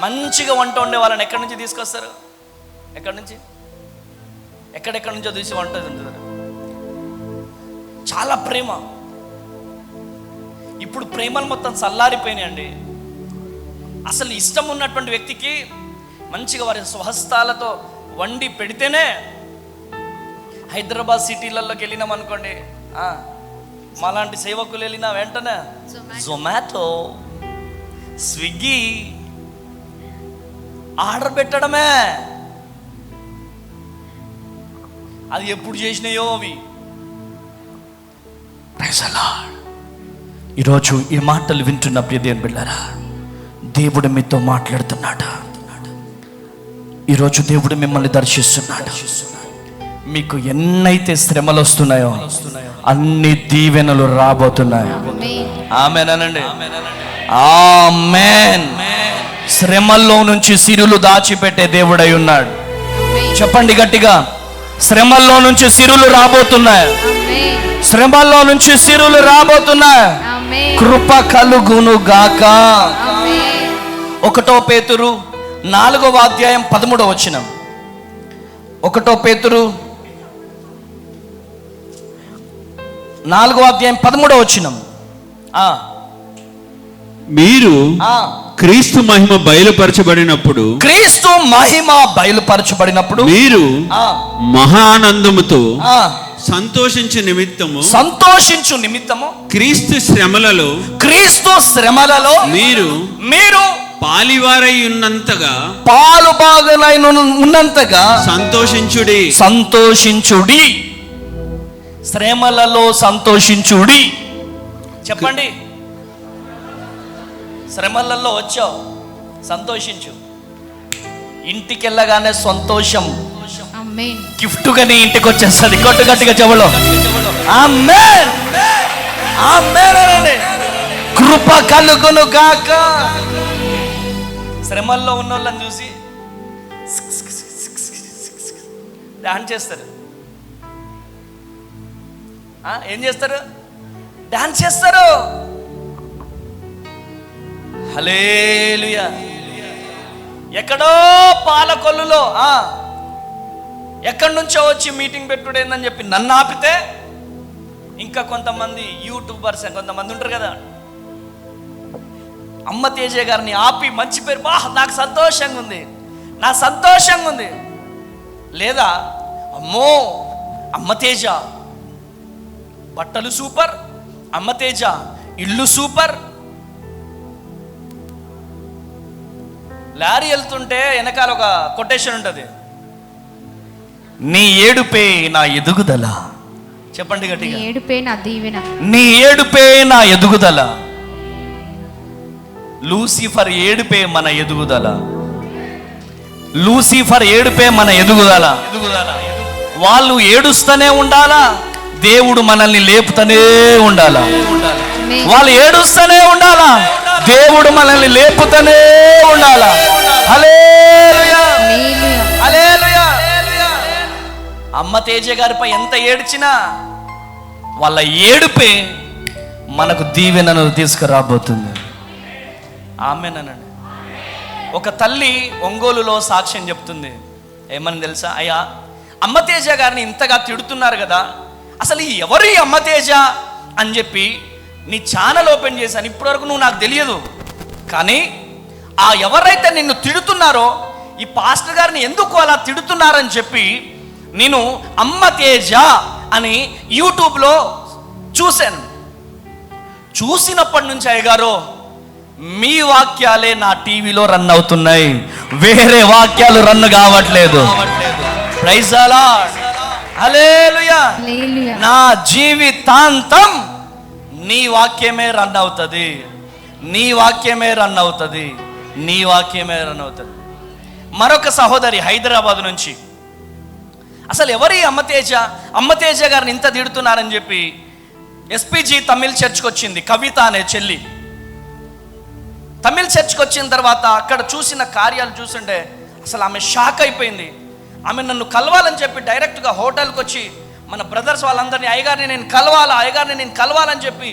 [SPEAKER 1] మంచిగా వంట వండే వాళ్ళని ఎక్కడి నుంచి తీసుకొస్తారు? ఎక్కడి నుంచి? ఎక్కడెక్కడి నుంచో తీసి వంట తింటారు. చాలా ప్రేమ. ఇప్పుడు ప్రేమలు మొత్తం చల్లారిపోయినాయండి. అసలు ఇష్టం ఉన్నటువంటి వ్యక్తికి మంచిగా వారి స్వహస్తాలతో వండి పెడితేనే. హైదరాబాద్ సిటీలలోకి వెళ్ళినాం అనుకోండి, మాలాంటి సేవకులు వెళ్ళినా వెంటనే జొమాటో, స్విగ్గీ ఆర్డర్ పెట్టడమే. అది ఎప్పుడు చేసినాయో అవి. ఈరోజు ఈ మాటలు వింటున్న ప్రియ దేవుని బిడ్డలారా, దేవుడు మీతో మాట్లాడుతున్నాడు. ఈరోజు దేవుడు మిమ్మల్ని దర్శిస్తున్నాడు. మీకు ఎన్నైతే శ్రమలు వస్తున్నాయో అన్ని దీవెనలు రాబోతున్నాయి. ఆమేనండి, ఆమేన్. శ్రమల్లో నుంచి సిరులు దాచిపెట్టే దేవుడై ఉన్నాడు. చెప్పండి గట్టిగా, శ్రమల్లో నుంచి సిరులు రాబోతున్నాయి. శ్రమల్లో నుంచి సిరులు రాబోతున్నాయి. కృప కలుగును గాక. 1 పేతురు 4వ అధ్యాయం 13వ వచనం. 1 పేతురు 4వ అధ్యాయం 13వ వచనం.
[SPEAKER 2] మీరు క్రీస్తు మహిమ బయలుపరచబడినప్పుడు,
[SPEAKER 1] క్రీస్తు మహిమ బయలుపరచబడినప్పుడు మీరు
[SPEAKER 2] మహానందముతో సంతోషించు నిమిత్తము క్రీస్తు శ్రమలలో మీరు పాలివారై ఉన్నంతగా సంతోషించుడి. శ్రమలలో సంతోషించుడి. చెప్పండి, శ్రమలలో వచ్చావు, సంతోషించు. ఇంటికి వెళ్ళగానే సంతోషం గిఫ్ట్గా నీ ఇంటికి వచ్చేస్తుంది. కొట్టు గట్టిగా చెవులో ఆమేన్, ఆమేన్. కృప కలుగును గాక. శ్రమల్లో ఉన్న వాళ్ళని చూసి డాన్స్ చేస్తారు. ఏం చేస్తారు? డాన్స్ చేస్తారు. హల్లెలూయా. ఎక్కడో పాలకొల్లులో ఎక్కడి నుంచో వచ్చి మీటింగ్ పెట్టుడేందని చెప్పి నన్ను ఆపితే, ఇంకా కొంతమంది యూట్యూబర్స్ కొంతమంది ఉంటారు కదా, అమ్మ తేజ గారిని ఆపి మంచి పేరు, నాకు సంతోషంగా ఉంది. లేదా అమ్మో అమ్మ తేజ బట్టలు సూపర్, అమ్మ తేజ ఇల్లు సూపర్. లారీ వెళ్తుంటే వెనకాల ఒక కొటేషన్ ఉంటుంది, నీ ఏడుపే నా ఎదుగుదల. చెప్పండి గట్టిగా, నీ ఏడుపే నా ఎదుగుదల. లూసిఫర్ ఏడుపే మన ఎదుగుదల. వాళ్ళు ఏడుస్తూనే ఉండాలా, దేవుడు మనల్ని లేపుతూనే ఉండాలా. వాళ్ళు ఏడుస్తూనే ఉండాలా, దేవుడు మనల్ని లేపుతూనే ఉండాలా. హల్లెలూయా, హల్లెలూయా. అమ్మ తేజ గారిపై ఎంత ఏడ్చినా వాళ్ళ ఏడుపే మనకు దీవెనను తీసుకురాబోతుంది. ఆమేనండి. ఒక తల్లి ఒంగోలులో సాక్ష్యం చెప్తుంది. ఏమని తెలుసా? అయ్యా, అమ్మ తేజ గారిని ఇంతగా తిడుతున్నారు కదా, అసలు ఎవరి అమ్మ తేజ అని చెప్పి నీ ఛానల్ ఓపెన్ చేశాను. ఇప్పటివరకు నువ్వు నాకు తెలియదు, కానీ ఆ ఎవరైతే నిన్ను తిడుతున్నారో ఈ పాస్టర్ గారిని ఎందుకు అలా తిడుతున్నారని చెప్పి నేను అమ్మ తేజ అని యూట్యూబ్లో చూశాను. చూసినప్పటి నుంచి అయ్యగారు మీ వాక్యాలే నా టీవీలో రన్ అవుతున్నాయి, వేరే వాక్యాలు రన్ కావట్లేదు. Praise the Lord, hallelujah. నా జీవితాంతం నీ వాక్యమే రన్ అవుతుంది, నీ వాక్యమే రన్ అవుతుంది, నీ వాక్యమే రన్ అవుతుంది. మరొక సహోదరి హైదరాబాద్ నుంచి, అసలు ఎవరి అమ్మతేజ? అమ్మతేజ గారిని ఇంత తిడుతున్నారని చెప్పి ఎస్పీజీ తమిళ్ చర్చ్కి వచ్చింది, కవిత అనే చెల్లి. తమిళ్ చర్చ్కి వచ్చిన తర్వాత అక్కడ చూసిన కార్యాలు చూస్తుంటే అసలు ఆమె షాక్ అయిపోయింది. ఆమె నన్ను కలవాలని చెప్పి డైరెక్ట్గా హోటల్కి వచ్చి మన బ్రదర్స్ వాళ్ళందరినీ, అయ్యగారిని నేను కలవాలని చెప్పి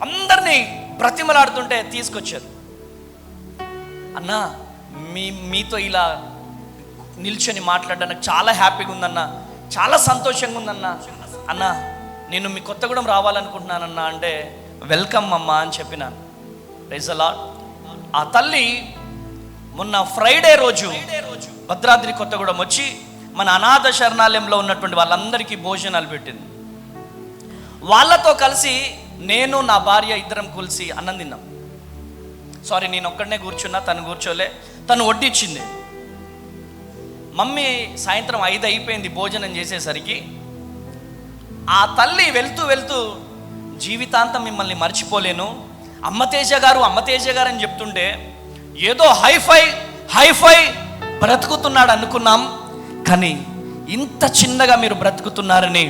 [SPEAKER 2] అందరినీ బ్రతిమలాడుతుంటే తీసుకొచ్చారు. అన్నా మీతో ఇలా నిల్చొని మాట్లాడడం నాకు చాలా హ్యాపీగా ఉందన్న, చాలా సంతోషంగా ఉందన్న. అన్న నేను మీ కొత్తగూడెం రావాలనుకుంటున్నానన్నా అంటే వెల్కమ్ అమ్మా అని చెప్పినాను. Praise the Lord. ఆ తల్లి మొన్న ఫ్రైడే రోజు భద్రాద్రి కొత్తగూడెం వచ్చి మన అనాథ శరణాలయంలో ఉన్నటువంటి వాళ్ళందరికీ భోజనాలు పెట్టింది. వాళ్ళతో కలిసి నేను నా భార్య ఇద్దరం కలిసి అన్నం తిన్నాం. సారీ, నేను ఒక్కడనే కూర్చున్నా, తను కూర్చోలే. తను వడ్డిచ్చింది. మమ్మీ సాయంత్రం 5 అయిపోయింది భోజనం చేసేసరికి. ఆ తల్లి వెళ్తూ జీవితాంతం మిమ్మల్ని మర్చిపోలేను, అమ్మతేజ గారు అని చెప్తుంటే ఏదో హైఫై బ్రతుకుతున్నాడు అనుకున్నాం, కానీ ఇంత చిన్నగా మీరు బ్రతుకుతున్నారని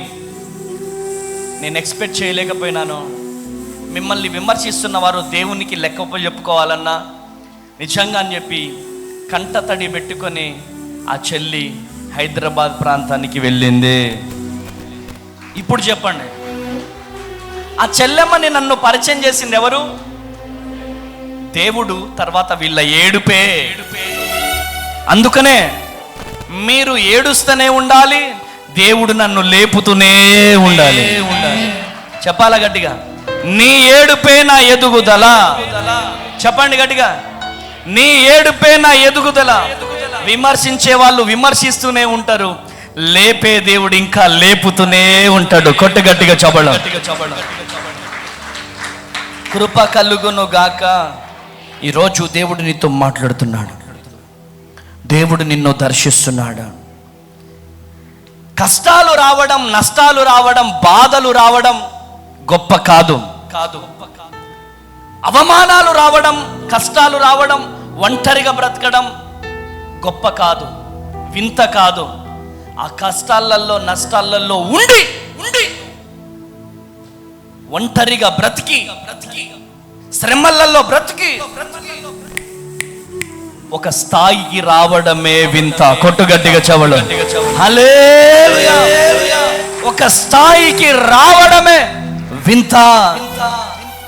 [SPEAKER 2] నేను ఎక్స్పెక్ట్ చేయలేకపోయినాను. మిమ్మల్ని విమర్శిస్తున్న వారు దేవునికి లెక్క చెప్పుకోవాలన్నా నిజంగా అని చెప్పి కంట తడి పెట్టుకొని ఆ చెల్లి హైదరాబాద్ ప్రాంతానికి వెళ్ళింది. ఇప్పుడు చెప్పండి, ఆ చెల్లెమ్మని నన్ను పరిచయం చేసింది ఎవరు? దేవుడు. తర్వాత వీళ్ళ ఏడుపే. అందుకనే మీరు ఏడుస్తూనే ఉండాలి, దేవుడు నన్ను లేపుతూనే ఉండాలి. చెప్పాలా గట్టిగా? నీ ఏడుపే నా ఎదుగుదల. చెప్పండి గట్టిగా, నీ ఏడుపే నా ఎదుగుదల. విమర్శించే వాళ్ళు విమర్శిస్తూనే ఉంటారు, లేపే దేవుడు ఇంకా లేపుతూనే ఉంటాడు. కొట్టు గట్టిగా చెప్పడం. కృప కలుగును గాక. ఈరోజు దేవుడు నీతో మాట్లాడుతున్నాడు, దేవుడు నిన్ను దర్శిస్తున్నాడు. కష్టాలు రావడం, నష్టాలు రావడం, బాధలు రావడం గొప్ప కాదు. అవమానాలు రావడం, కష్టాలు రావడం, ఒంటరిగా బ్రతకడం గొప్ప కాదు, వింత కాదు. ఆ కష్టాలలో నష్టాలలో ఉండి ఒంటరిగా బ్రతికి శ్రమలలో బ్రతికి ఒక స్థాయికి రావడమే వింత. కొట్టుగట్టిగా చెవలు హల్లెలూయా. ఒక స్థాయికి రావడమే వింత.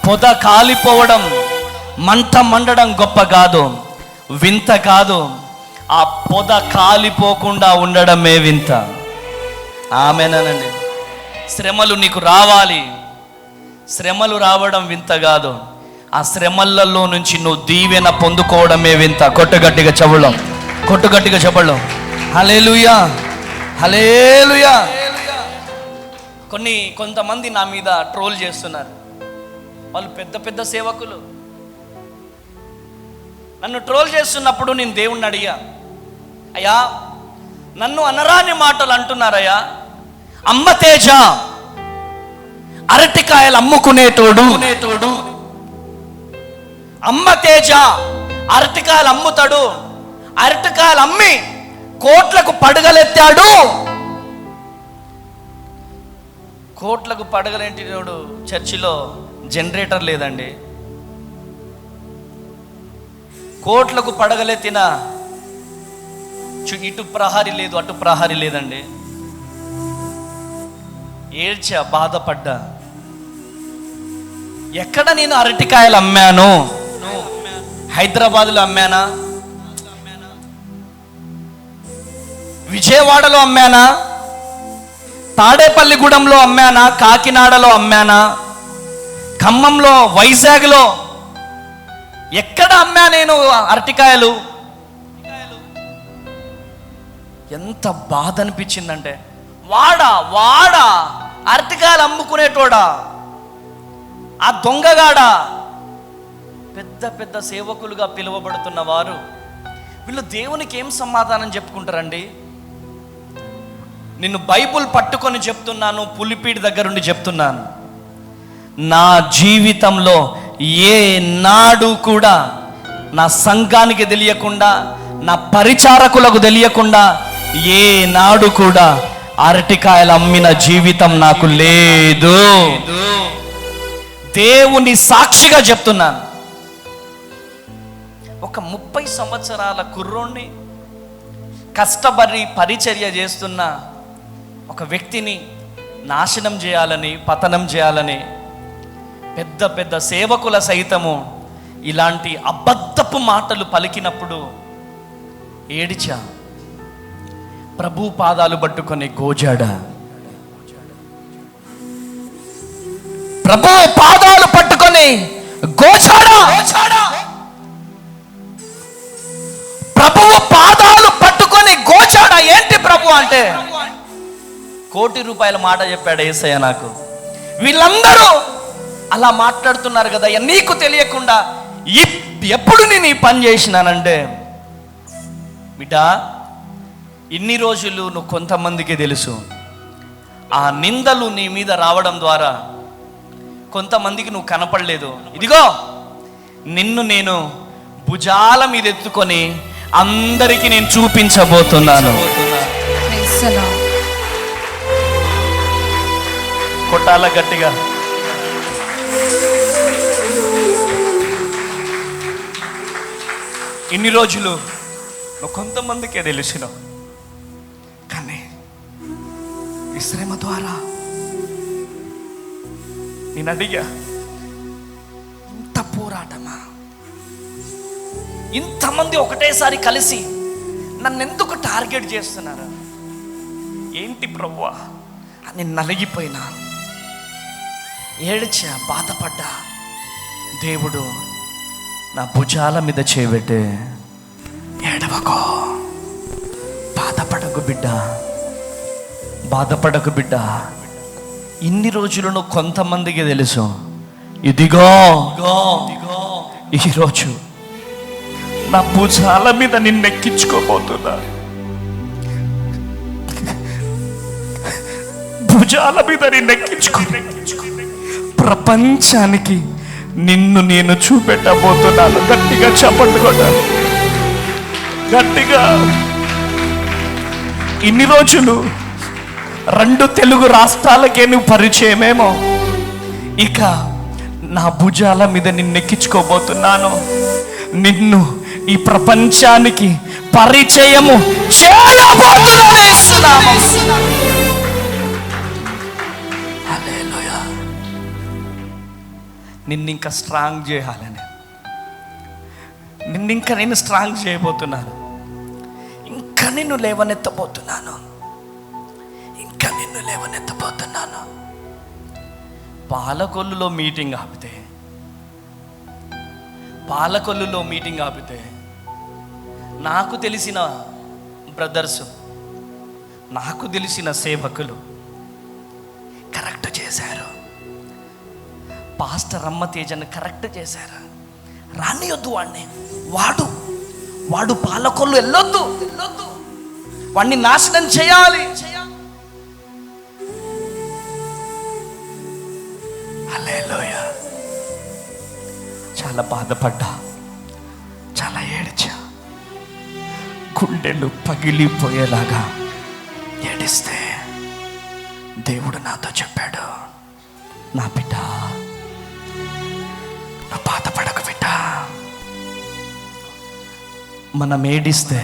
[SPEAKER 2] పొద కాలిపోవడం, మంట మండడం గొప్ప కాదు, వింత కాదు. ఆ పొద కాలిపోకుండా ఉండడమే వింత. ఆమేనండి. శ్రమలు నీకు రావాలి, శ్రమలు రావడం వింత కాదు. ఆ శ్రమలలో నుంచి నువ్వు దీవెన పొందుకోవడమే వింత. కొట్టుగట్టిగా చెవులం, కొట్టుగట్టిగా చెప్పడం హల్లెలూయా, హల్లెలూయా. కొంతమంది నా మీద ట్రోల్ చేస్తున్నారు. వాళ్ళు పెద్ద పెద్ద సేవకులు. నన్ను ట్రోల్ చేస్తున్నప్పుడు నేను దేవుణ్ణి అడిగా, అయ్యా నన్ను అనరాని మాటలు అంటున్నారయ్యా. అమ్మతేజ అరటికాయలు అమ్ముకునేటోడు, అమ్మతేజ అరటికాయలు అమ్ముతాడు, అరటికాయలు అమ్మి కోట్లకు పడగలెత్తాడు. కోట్లకు పడగలేంటినోడు చర్చిలో జనరేటర్ లేదండి. కోట్లకు పడగలెత్తిన ఇటు ప్రహారీ లేదు, అటు ప్రహారీ లేదండి. ఏడ్చా, బాధపడ్డా. ఎక్కడ నేను అరటికాయలు అమ్మాను? హైదరాబాద్లో అమ్మానా? విజయవాడలో అమ్మానా? తాడేపల్లిగూడెంలో అమ్మానా? కాకినాడలో అమ్మానా? ఖమ్మంలో, వైజాగ్లో ఎక్కడ అమ్మా నేను అరటికాయలు? ఎంత బాధ అనిపించిందంటే, వాడా అరటికాయలు అమ్ముకునేటోడా, ఆ దొంగగాడా పెద్ద పెద్ద సేవకులుగా పిలువబడుతున్న వారు వీళ్ళు దేవునికి ఏం సమాధానం చెప్పుకుంటారండి? నిన్ను బైబుల్ పట్టుకొని చెప్తున్నాను, పులిపీడి దగ్గరుండి చెప్తున్నాను. నా జీవితంలో ఏ నాడు కూడా నా సంఘానికి తెలియకుండా, నా పరిచారకులకు తెలియకుండా ఏ నాడు కూడా
[SPEAKER 1] అరటికాయలు అమ్మిన జీవితం నాకు లేదు. దేవుని సాక్షిగా చెప్తున్నాను.
[SPEAKER 2] ఒక 30 సంవత్సరాల కుర్రోణ్ణి, కష్టపడి పరిచర్య చేస్తున్న ఒక వ్యక్తిని నాశనం చేయాలని, పతనం చేయాలని పెద్ద పెద్ద సేవకుల సైతము ఇలాంటి అబద్ధపు మాటలు పలికినప్పుడు ఏడిచా. ప్రభు పాదాలు పట్టుకొని గోజాడా. ప్రభు పాదాలు పట్టుకొని గోజాడా. ప్రభువు పాదాలు పట్టుకొని గోచాడా. ఏంటి ప్రభు అంటే? ₹1,00,00,000 మాట చెప్పాడు యేసయ్య నాకు. వీళ్ళందరూ అలా మాట్లాడుతున్నారు కదా, నీకు తెలియకుండా ఎప్పుడు నేను ఈ పని చేసినానంటే, బిడ్డా ఇన్ని రోజులు నువ్వు కొంతమందికి తెలుసు, ఆ నిందలు నీ మీద రావడం ద్వారా కొంతమందికి నువ్వు కనపడలేదు. ఇదిగో నిన్ను నేను భుజాల మీద ఎత్తుకొని అందరికీ నేను చూపించబోతున్నాను. కొట్టాల గట్టిగా. ఇన్ని రోజులు నువ్వు కొంతమందికే తెలిసినావు, కానీ ఈ శ్రమ ద్వారా నేను అడిగా, ఇంత పోరాటమా, ఇంతమంది ఒకటేసారి కలిసి నన్ను ఎందుకు టార్గెట్ చేస్తున్నారు, ఏంటి ప్రభువా అని నలిగిపోయినా, ఏడ్చా, బాధపడ్డా. దేవుడు నా భుజాల మీద చేయబెట్టే, ఏడవకో, బాధపడకు బిడ్డ, బాధపడకు బిడ్డ. ఇన్ని రోజులు నువ్వు కొంతమందికి తెలుసు, ఇదిగో ఈరోజు నా భుజాల మీద నిన్నెక్కించుకోబోతున్నా, భుజాల మీద నిన్నెక్కించుకో. ప్రపంచానికి నిన్ను నేను చూపెట్టబోతున్నాను. గట్టిగా చప్పట్లు కొట్టాను, గట్టిగా. ఇన్ని రోజులు 2 తెలుగు రాష్ట్రాలకే నువ్వు పరిచయమేమో, ఇక నా భుజాల మీద నిన్నెక్కించుకోబోతున్నాను. నిన్ను ఈ ప్రపంచానికి పరిచయము చేయబోతున్నాను. నిన్ను ఇంకా స్ట్రాంగ్ చేయాలని, నిన్నింకా నేను స్ట్రాంగ్ చేయబోతున్నాను. ఇంకా నిన్ను లేవనెత్తబోతున్నాను, ఇంకా నిన్ను లేవనెత్తబోతున్నాను. పాలకొల్లులో మీటింగ్ ఆపితే నాకు తెలిసిన బ్రదర్స్, నాకు తెలిసిన సేవకులు కరెక్ట్ చేశారు. పాస్టర్ రమ్మతేజను కరెక్ట్ చేశారు. రానియొద్దు వాడిని, వాడు పాలకొల్లు వెళ్ళొద్దు, వాడిని నాశనం చేయాలి. హల్లెలూయా. చాలా బాధపడ్డా, చాలా ఏడ్చా, గుండెలు పగిలిపోయేలాగా ఏడిస్తే దేవుడు నాతో చెప్పాడు, నా బిడ్డ, నా బాధపడకు బిడ్డ. మనం ఏడిస్తే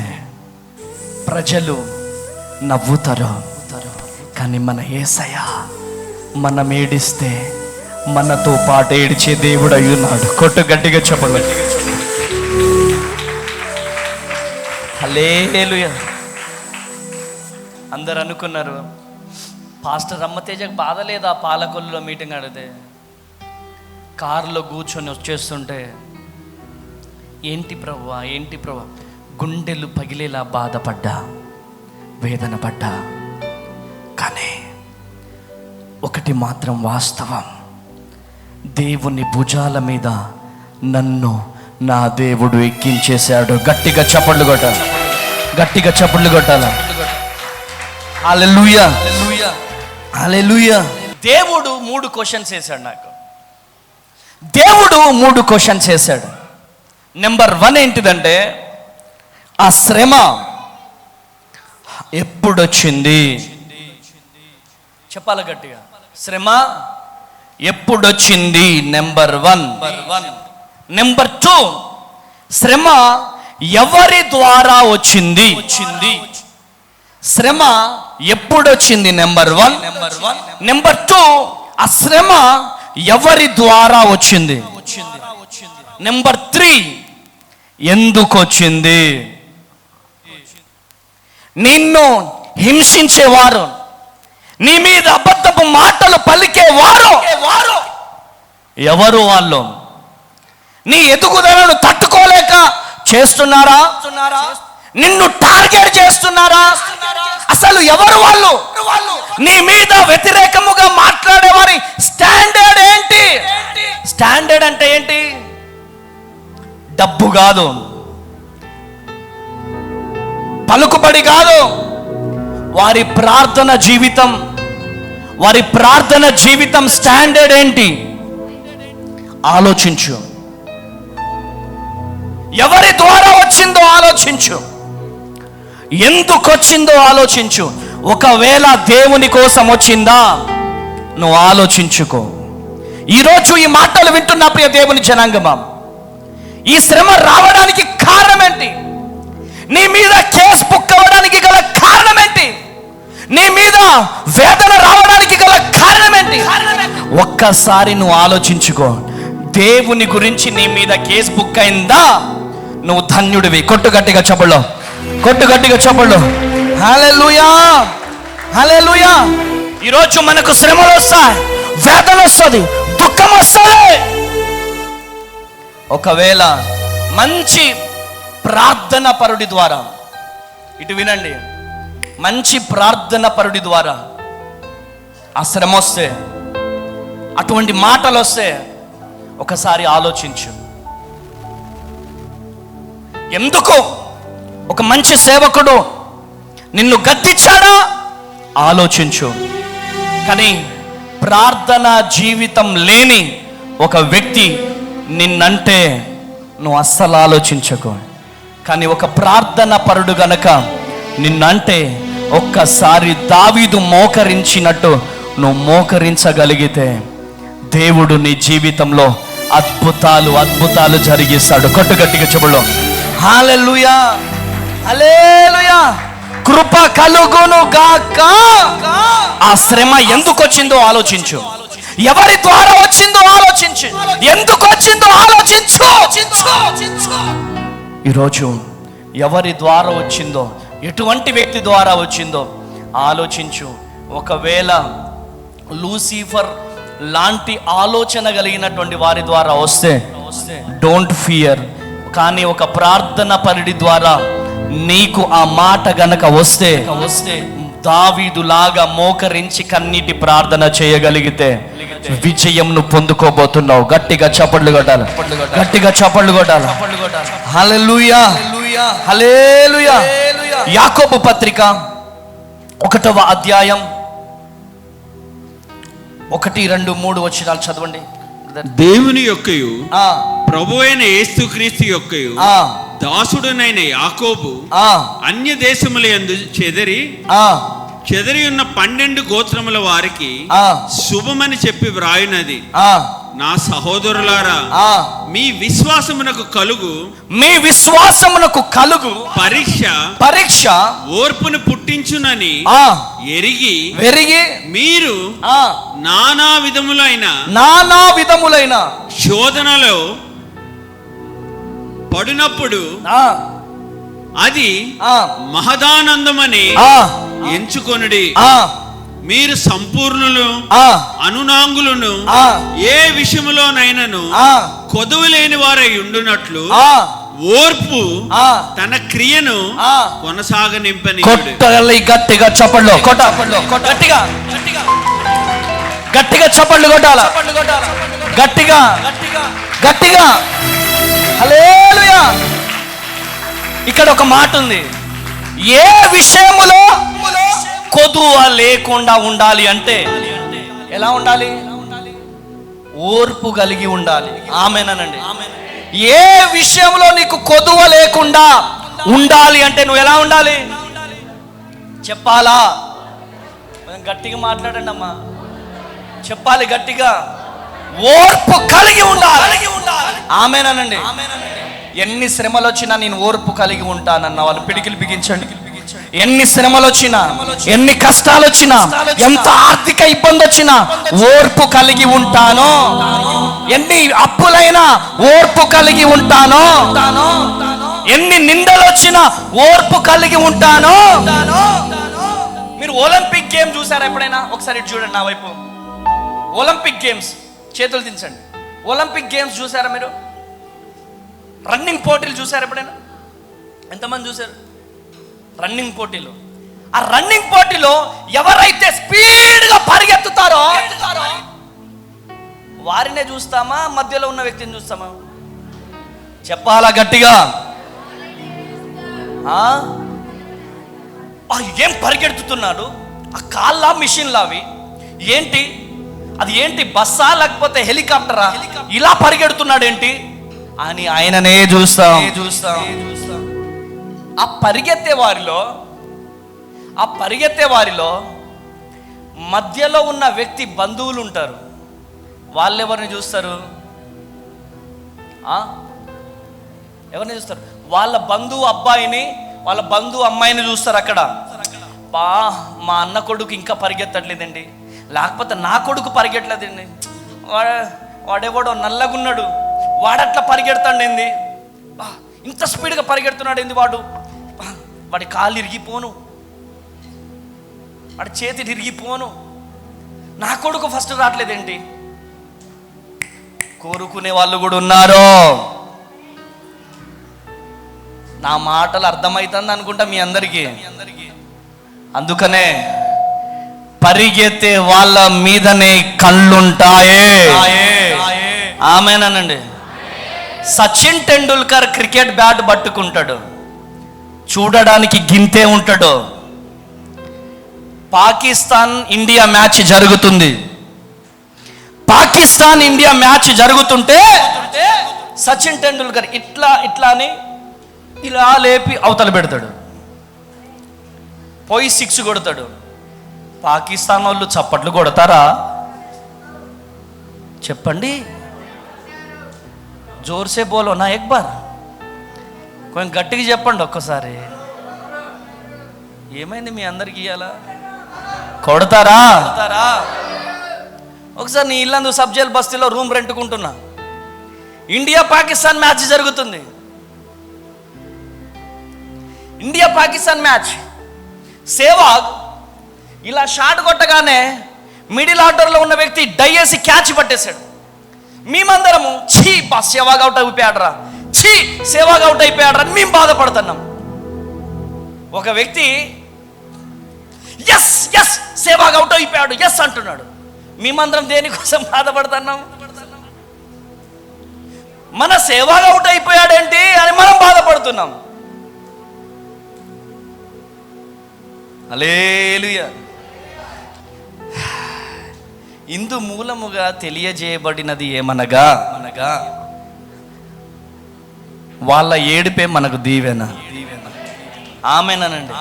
[SPEAKER 2] ప్రజలు నవ్వుతారు, కానీ మన యేసయ్య మనం ఏడిస్తే మనతో పాటు ఏడిచే దేవుడు అయి ఉన్నాడు. కొట్టు గట్టిగా చెప్పండి. హల్లెలూయా. అందరు అనుకున్నారు పాస్టర్ రమ్మతేజకు బాధ లేదా పాలకొల్లులో మీటింగ్ ఆడితే. కారులో కూర్చొని వచ్చేస్తుంటే, ఏంటి ప్రభువా, ఏంటి ప్రభువా, గుండెలు పగిలేలా బాధపడ్డా, వేదన పడ్డా. కానీ ఒకటి మాత్రం వాస్తవం, దేవుని భుజాల మీద నన్ను నా దేవుడు ఎక్కించేశాడు. గట్టిగా చప్పట్లు కొట్టాలి, గట్టిగా చప్పట్లు కొట్టాలి. హల్లెలూయా, హల్లెలూయా. దేవుడు 3 క్వశ్చన్స్ వేశాడు నాకు. దేవుడు 3 క్వశ్చన్స్ వేశాడు. నెంబర్ 1 ఏంటిదంటే, ఆ శ్రమ ఎప్పుడొచ్చింది, చెప్పాలి గట్టిగా. శ్రమ ఎప్పుడొచ్చింది? నెంబర్ 1. నెంబర్ 2, శ్రమ ఎవరి ద్వారా వచ్చింది? శ్రమ ఎప్పుడొచ్చింది? నెంబర్ 1. నెంబర్ 2, ఆ శ్రమ ఎవరి ద్వారా వచ్చింది? నెంబర్ 3, ఎందుకు వచ్చింది? నిన్ను హింసించేవారు, నీ మీద అబద్ధపు మాటలు పలికేవారు ఎవరు? వాళ్ళు నీ ఎదుగుదలను తట్టుకోలేక చేస్తున్నారా? నిన్ను టార్గెట్ చేస్తున్నారా? అసలు ఎవరు వాళ్ళు? నీ మీద వ్యతిరేకముగా మాట్లాడేవారి స్టాండర్డ్ ఏంటి? స్టాండర్డ్ అంటే ఏంటి? డబ్బు కాదు, పలుకుబడి కాదు, వారి ప్రార్థన జీవితం స్టాండర్డ్ ఏంటి? ఆలోచించు. ఎవరి ద్వారా వచ్చిందో ఆలోచించు, ఎందుకు వచ్చిందో ఆలోచించు. ఒకవేళ దేవుని కోసం వచ్చిందా, నువ్వు ఆలోచించుకో. ఈరోజు ఈ మాటలు వింటున్న ప్రియ దేవుని జనాంగమా, ఈ శ్రమ రావడానికి కారణం ఏంటి? నీ మీద కేసు బుక్ అవ్వడానికి గల కారణం ఏంటి? నీ మీద వేదన రావడానికి గల కారణం ఏంటి? ఒక్కసారి నువ్వు ఆలోచించుకో. దేవుని గురించి నీ మీద కేసు బుక్ అయిందా, నువ్వు ధన్యుడివి. కొట్టు గట్టిగా చప్పళ్ళు. హల్లెలూయా, హల్లెలూయా. ఈరోజు మనకు శ్రమలు వస్తాయి, వేదన వస్తుంది, దుఃఖం వస్తుంది. ఒకవేళ మంచి ప్రార్థన పరుడి ద్వారా, ఇటు వినండి, మంచి ప్రార్థన పరుడి ద్వారా ఆ శ్రమ వస్తే, అటువంటి మాటలు వస్తే, ఒకసారి ఆలోచించు. ఎందుకు ఒక మంచి సేవకుడు నిన్ను గద్దించాడా? ఆలోచించు. కానీ ప్రార్థన జీవితం లేని ఒక వ్యక్తి నిన్నంటే నువ్వు అస్సలు ఆలోచించకు. కానీ ఒక ప్రార్థన పరుడు గనక నిన్నంటే, ఒక్కసారి దావీదు మోకరించినట్టు నువ్వు మోకరించగలిగితే, దేవుడు నీ జీవితంలో అద్భుతాలు జరిగిస్తాడు. కొట్టు గట్టిగా చెబులో హల్లెలూయా, హల్లెలూయా. కృప కలుగును గాక. ఆ శ్రమ ఎందుకు వచ్చిందో ఆలోచించు, ఎవరి ద్వారా వచ్చిందో ఆలోచించు, ఎందుకు వచ్చిందో ఆలోచించు. ఈరోజు ఎవరి ద్వారా వచ్చిందో, ఎటువంటి వ్యక్తి ద్వారా వచ్చిందో ఆలోచించు. ఒకవేళ లూసిఫర్ లాంటి ఆలోచన కలిగినటువంటి వారి ద్వారా వస్తే డోంట్ ఫియర్. కానీ ఒక ప్రార్థన పరుడి ద్వారా నీకు ఆ మాట గనక వస్తే దావీదులాగా మోకరించి కన్నీటి ప్రార్థన చేయగలిగితే విజయంను పొందుకోబోతున్నావు. గట్టిగా చప్పట్లు కొట్టాలి. హల్లెలూయా, హల్లెలూయా. యాకోబు పత్రిక 1వ అధ్యాయం 1, 2, 3 వచనాలు చదవండి.
[SPEAKER 4] దేవుని యొక్కయు ప్రభువైన యేసుక్రీస్తు యొక్కయు దాసుడునైన యాకోబు అన్య దేశములందు చెదరి ఉన్న 12 గోత్రముల వారికి శుభమని చెప్పి వ్రాయునది. నా సహోదరులారా, మీ విశ్వాసమునకు కలుగు పరీక్ష ఓర్పును పుట్టించునని ఎరిగి మీరు నానా విధములైన శోధనలో పడినప్పుడు అది మహదానందమని ఎంచుకొనుడి. మీరు సంపూర్ణులు అనునాంగులను ఏ విషయములోనైనను కొదువు లేని వారై ఉండునట్లు ఓర్పు తన క్రియను కొనసాగనింపని.
[SPEAKER 2] గట్టిగా చప్పట్లు, గట్టిగా చప్పట్లు కొట్టాల, గట్టిగా. హల్లెలూయా. ఇక్కడ ఒక మాట ఉంది, ఏ విషయములో కొదువ లేకుండా ఉండాలి అంటే ఎలా ఉండాలి? ఓర్పు కలిగి ఉండాలి. ఆమేనండి. ఏ విషయంలో నీకు కొదువ లేకుండా ఉండాలి అంటే నువ్వు ఎలా ఉండాలి చెప్పాలా? గట్టిగా మాట్లాడండి అమ్మా, చెప్పాలి గట్టిగా. ఓర్పు కలిగి ఉండాలి. ఆమేనండి. ఎన్ని శ్రమలు వచ్చినా నేను ఓర్పు కలిగి ఉంటానన్న వాళ్ళు పిడికిలు బిగించండి. ఎన్ని శ్రమలు వచ్చినా, ఎన్ని కష్టాలు వచ్చినా, ఎంత ఆర్థిక ఇబ్బంది వచ్చినా ఓర్పు కలిగి ఉంటాను. ఎన్ని అప్పులైనా ఓర్పు కలిగి ఉంటాను. ఎన్ని నిందలు వచ్చినా ఓర్పు కలిగి ఉంటాను. మీరు ఒలింపిక్ గేమ్ చూసారా ఎప్పుడైనా? ఒకసారి ఇటు చూడండి నా వైపు. ఒలింపిక్ గేమ్స్, చేతులు దించండి. ఒలింపిక్ గేమ్స్ చూసారా మీరు? రన్నింగ్ పోటీలు చూసారా ఎప్పుడైనా? ఎంతమంది చూసారు రన్నింగ్ పోటీలు? ఆ రన్నింగ్ పోటీలో ఎవరైతే స్పీడ్గా పరిగెత్తుతారో వారినే చూస్తామా, మధ్యలో ఉన్న వ్యక్తిని చూస్తామా? చెప్పాలా గట్టిగా. ఏం పరిగెడుతున్నాడు, ఆ కాళ్ళ మిషన్లు అవి ఏంటి, అది ఏంటి, బస్సా లేకపోతే హెలికాప్టరా, ఇలా పరిగెడుతున్నాడు ఏంటి అని ఆయననే చూస్తాం. ఆ పరిగెత్తే వారిలో మధ్యలో ఉన్న వ్యక్తి బంధువులు ఉంటారు. వాళ్ళు ఎవరిని చూస్తారు? ఎవరిని చూస్తారు? వాళ్ళ బంధువు అబ్బాయిని, వాళ్ళ బంధువు అమ్మాయిని చూస్తారు. అక్కడ మా అన్న కొడుకు ఇంకా పరిగెత్తట్లేదండి, లేకపోతే నా కొడుకు పరిగెట్టలేదండి, వాడెవడో నల్లగున్నాడు, వాడట్లా పరిగెడతాండి, ఇంత స్పీడ్గా పరిగెడుతున్నాడు ఏంది, వాడి కాళ్ళు ఇరిగిపోను, వాడి చేతి ఇరిగిపోను, నా కొడుకు ఫస్ట్ రావట్లేదేంటి. కోరుకునే వాళ్ళు కూడా ఉన్నారు. నా మాటలు అర్థమవుతుంది అనుకుంటా మీ అందరికీ. అందుకనే పరిగెత్తే వాళ్ళ మీదనే కళ్ళుంటాయే. ఆమేనండి. సచిన్ టెండూల్కర్ క్రికెట్ బ్యాట్ పట్టుకుంటాడు, చూడడానికి గింతే ఉంటాడు. పాకిస్తాన్ ఇండియా మ్యాచ్ జరుగుతుంది. పాకిస్తాన్ ఇండియా మ్యాచ్ జరుగుతుంటే సచిన్ టెండూల్కర్ ఇట్లా అని ఇలా లేపి అవతల పెడతాడు, పోయి 6 కొడతాడు. పాకిస్తాన్ వాళ్ళు చప్పట్లు కొడతారా చెప్పండి? జోర్సే బోలో నా ఎక్ బార్, కొంచెం గట్టిగా చెప్పండి ఒక్కసారి. ఏమైంది మీ అందరికి ఇయ్యాల? కొడతారా? ఒకసారి నీ ఇల్లందు సబ్జెల్ బస్తీలో రూమ్ రెంట్కుంటున్నా, ఇండియా పాకిస్తాన్ మ్యాచ్ జరుగుతుంది. ఇండియా పాకిస్తాన్ మ్యాచ్, సేవాగ్ ఇలా షాట్ కొట్టగానే మిడిల్ ఆర్డర్లో ఉన్న వ్యక్తి డయ్యేసి క్యాచ్ పట్టేశాడు. మేమందరము ఛీ సేవాగ్ అవుట్ అయిపోయాడరా, ఛీ సేవాగ్ అవుట్ అయిపోయాడరా అని మేము బాధపడుతున్నాం. ఒక వ్యక్తి ఎస్ ఎస్ సేవాగ్ అవుట్ అయిపోయాడు ఎస్ అంటున్నాడు. మేమందరం దేనికోసం బాధపడుతున్నాం? మన సేవాగ్ అవుట్ అయిపోయాడేంటి అని మనం బాధపడుతున్నాం. హల్లెలూయా. ఇందు మూలముగా తెలియజేయబడినది ఏమనగా వాళ్ళ ఏడుపే మనకు దీవెన. ఆమేనండి.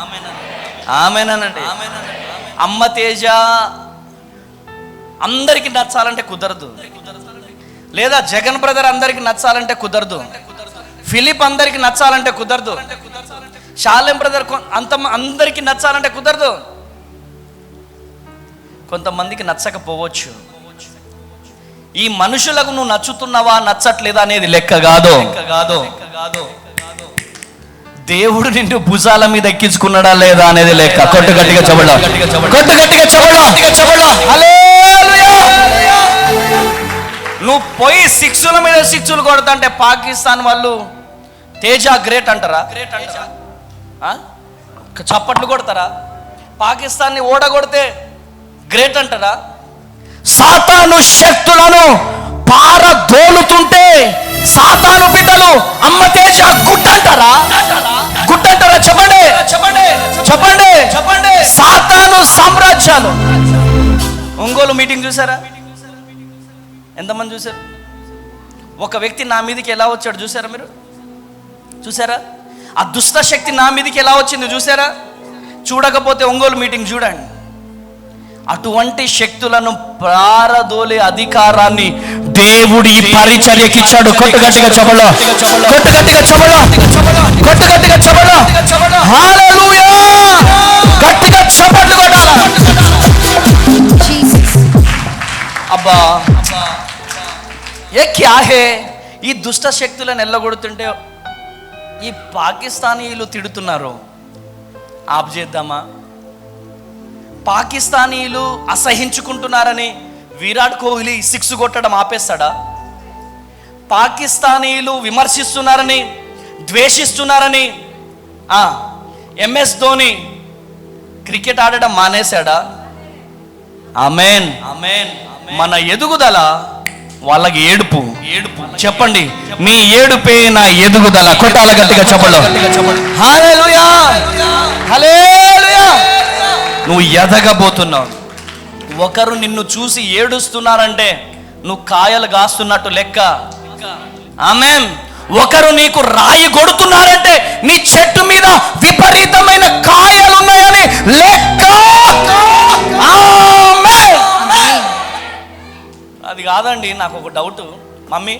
[SPEAKER 2] అమ్మ తేజ అందరికి నచ్చాలంటే కుదరదు, లేదా జగన్ బ్రదర్ అందరికి నచ్చాలంటే కుదరదు, ఫిలిప్ అందరికి నచ్చాలంటే కుదరదు, షాలెం బ్రదర్ అందరికి నచ్చాలంటే కుదరదు. కొంతమందికి నచ్చకపోవచ్చు. ఈ మనుషులకు నువ్వు నచ్చుతున్నావా నచ్చట్లేదా అనేది లెక్క కాదు. దేవుడు నిన్ను భుజాల మీద ఎక్కించుకున్నాడా లేదా అనేది లెక్క. కొట్టు గట్టిగా చెప్పడా. నువ్వు పోయి 6ల మీద 6లు కొడతాంటే పాకిస్తాన్ వాళ్ళు తేజ గ్రేట్ అంటారా? చప్పట్లు కొడతారా? పాకిస్తాన్ని ఓడగొడితే గ్రేట్ అంటారా? సాతాను శక్తులను పారదోలుతుంటే సాతాను బిడ్డలు అమ్మ తేజ గుడ్డంటారా? చెప్పండి. సాతాను సామ్రాజ్యాలు. ఒంగోలు మీటింగ్ చూసారా? ఎంతమంది చూసారు? ఒక వ్యక్తి నా మీదకి ఎలా వచ్చాడు చూసారా? మీరు చూసారా? ఆ దుష్ట శక్తి నా మీదకి ఎలా వచ్చింది చూసారా? చూడకపోతే ఒంగోలు మీటింగ్ చూడండి. అటువంటి శక్తులను పారదోలే అధికారాన్ని దేవుడి పరిచర్యకి ఇచ్చాడు. కొట్టుగట్టిగా చెప్పలో, కొట్టుగట్టిగా చెప్పలో, కొట్టుగట్టిగా చెప్పలో. హల్లెలూయా! గట్టిగా చప్పట్లు కొట్టాలా? అబ్బా ఏ క్యా హే? ఈ దుష్ట శక్తులను ఎల్లగొడుతుంటే ఈ పాకిస్తానీయులు తిడుతున్నారు, ఆప్ చేద్దామా? పాకిస్తానీయులు అసహించుకుంటున్నారని విరాట్ కోహ్లీ 6 కొట్టడం ఆపేస్తాడా? పాకిస్తానీయులు విమర్శిస్తున్నారని, ద్వేషిస్తున్నారని MS ధోని క్రికెట్ ఆడడం మానేశాడా? ఆమేన్, ఆమేన్. మన ఎదుగుదల వాళ్ళకి ఏడుపు. చెప్పండి, మీ ఏడుపే నా ఎదుగుదల. కొట్టాల గట్టిగా చెప్పండి. హల్లెలూయా, హల్లెలూయా. నువ్వు ఎదగబోతున్నావు. ఒకరు నిన్ను చూసి ఏడుస్తున్నారంటే నువ్వు కాయలు కాస్తున్నట్టు లెక్క. ఆమేన్. ఒకరు నీకు రాయి కొడుతున్నారంటే నీ చెట్టు మీద విపరీతమైన కాయలు ఉన్నాయని లెక్క. ఆమేన్. అది కాదండి, నాకు ఒక డౌట్. మమ్మీ,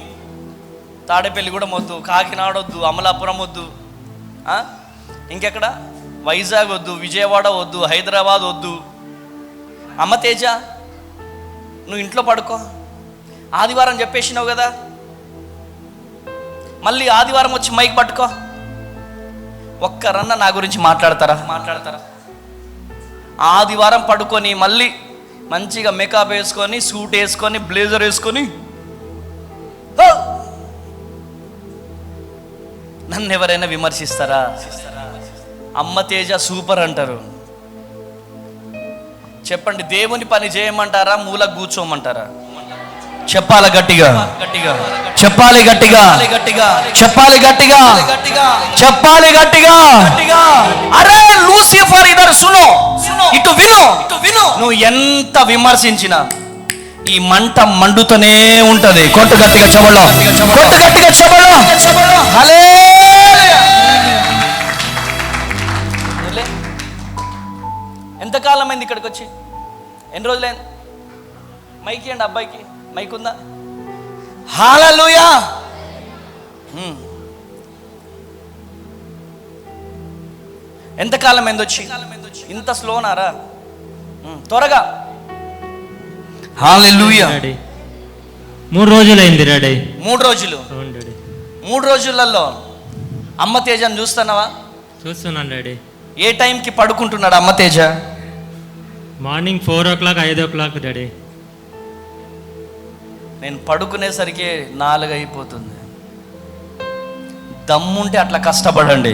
[SPEAKER 2] తాడేపల్లి కూడా వద్దు, కాకినాడ వద్దు, అమలాపురం వద్దు, ఇంకెక్కడ వైజాగ్ వద్దు, విజయవాడ వద్దు, హైదరాబాద్ వద్దు. అమ్మ తేజ, నువ్వు ఇంట్లో పడుకో, ఆదివారం చెప్పేసినావు కదా, మళ్ళీ ఆదివారం వచ్చి మైక్ పట్టుకో. ఒక్కరన్నా నా గురించి మాట్లాడతారా? ఆదివారం పడుకొని మళ్ళీ మంచిగా మేకప్ వేసుకొని, సూట్ వేసుకొని, బ్లేజర్ వేసుకొని నన్ను ఎవరైనా విమర్శిస్తారా? అమ్మ తేజ సూపర్ అంటారు. చెప్పండి, దేవుని పని చేయమంటారా, మూలకు కూర్చోమంటారా? చెప్పాలి గట్టిగా, చెప్పాలి గట్టిగా, చెప్పాలి గట్టిగా, చెప్పాలి గట్టిగా. అరే లూసిఫర్, ఇద్దరు సునో, ఇటు విను. నువ్వు ఎంత విమర్శించినా ఈ మంట మండుతూనే ఉంటది. కొట్టు గట్టిగా చెప్పలో, కొట్టు గట్టిగా చెప్పలో. హల్లెలూయా. ఎంతకాలం అయింది ఇక్కడికి వచ్చి? ఎన్ని రోజులైంది? మైక్ ఇవ్వండి, అబ్బాయికి మైక్ ఉందా? హల్లెలూయా. ఎంతకాలం అయింది వచ్చి? ఇంత స్లోనారా? త్వరగా. హల్లెలూయా.
[SPEAKER 5] 3 రోజులైంది డాడీ.
[SPEAKER 2] 3 రోజులు. 3 రోజులలో అమ్మ తేజను చూస్తున్నావా?
[SPEAKER 5] చూస్తున్నాను డాడీ.
[SPEAKER 2] ఏ టైంకి పడుకుంటున్నాడు అమ్మ Teja?
[SPEAKER 5] Morning 4 o'clock, 5 o'clock daddy.
[SPEAKER 2] నేను పడుకునేసరికి 4 అయిపోతుంది. దమ్ముంటే అట్లా కష్టపడండి,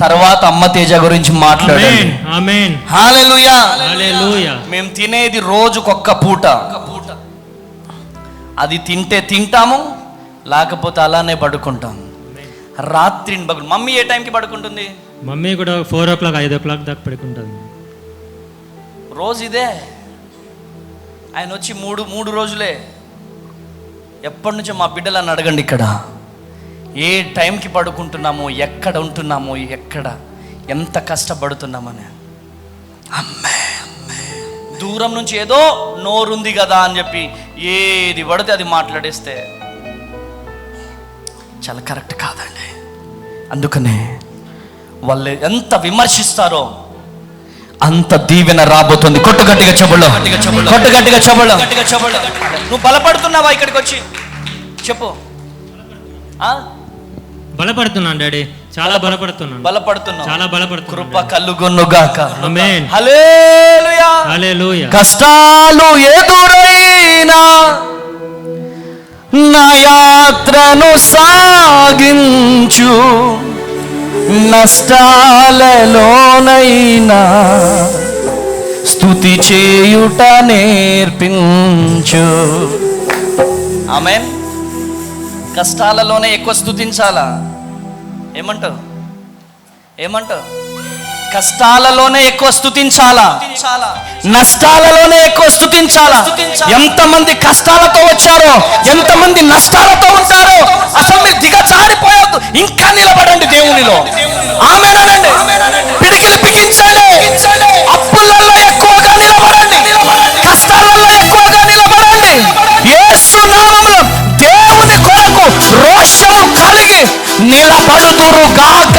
[SPEAKER 2] తర్వాత అమ్మ తేజ గురించి మాట్లాడండి.
[SPEAKER 5] ఆమేన్.
[SPEAKER 2] హల్లెలూయా,
[SPEAKER 5] హల్లెలూయా.
[SPEAKER 2] మేము తినేది రోజుకొక్క పూట. అది తింటే తింటాము, లేకపోతే అలానే పడుకుంటాం. రాత్రిని పగలు. మమ్మీ ఏ టైంకి పడుకుంటుంది?
[SPEAKER 5] మమ్మీ కూడా 4 o'clock, 5 o'clock దాకా పడుకుంటుంది.
[SPEAKER 2] రోజు ఇదే. ఆయన వచ్చి మూడు రోజులే. ఎప్పటి నుంచో మా బిడ్డలను అడగండి, ఇక్కడ ఏ టైంకి పడుకుంటున్నామో, ఎక్కడ ఉంటున్నామో, ఎక్కడ ఎంత కష్టపడుతున్నామని. అమ్మే, దూరం నుంచి ఏదో నోరుంది కదా అని చెప్పి ఏది పడితే అది మాట్లాడేస్తే చాలా కరెక్ట్ కాదండి. అందుకనే వాళ్ళు ఎంత విమర్శిస్తారో అంత దీవెన రాబోతుంది. కొట్టు గట్టిగా చెబులో, కొట్టు గట్టిగా చెబులో. నువ్వు బలపడుతున్నావా ఇక్కడికి వచ్చి? చెప్పు.
[SPEAKER 5] బలపడుతున్నాను డాడీ, చాలా బలపడుతున్నాను. చాలా బలపడుతున్నాను.
[SPEAKER 2] కృప కలుగునుగాక.
[SPEAKER 5] ఆమేన్.
[SPEAKER 2] హల్లెలూయా,
[SPEAKER 5] హల్లెలూయా.
[SPEAKER 2] కష్టాలు ఎదురైనా నా యాత్రను సాగించు, నష్టాలలోనైనా స్తుతి చేయుట నేర్పించు. ఆమేన్. కష్టాలలోనే ఎక్కువ స్తుతించాలా? ఏమంటావు? కష్టాలలోనే ఎక్కువ స్తుతించాలా? నష్టాలలోనే ఎక్కువ స్తుతించాలా? ఎంతమంది కష్టాలతో వచ్చారో, ఎంతమంది నష్టాలతో ఉంటారో, అసలు మీరు దిగజారిపోయొద్దు. ఇంకా నిలబడండి దేవునిలో. ఆమేన్ అనండి. పిడికిలి బిగించండి. అప్పులలో ఎక్కువగా నిలబడండి.
[SPEAKER 1] నిలబడుదురుగాక.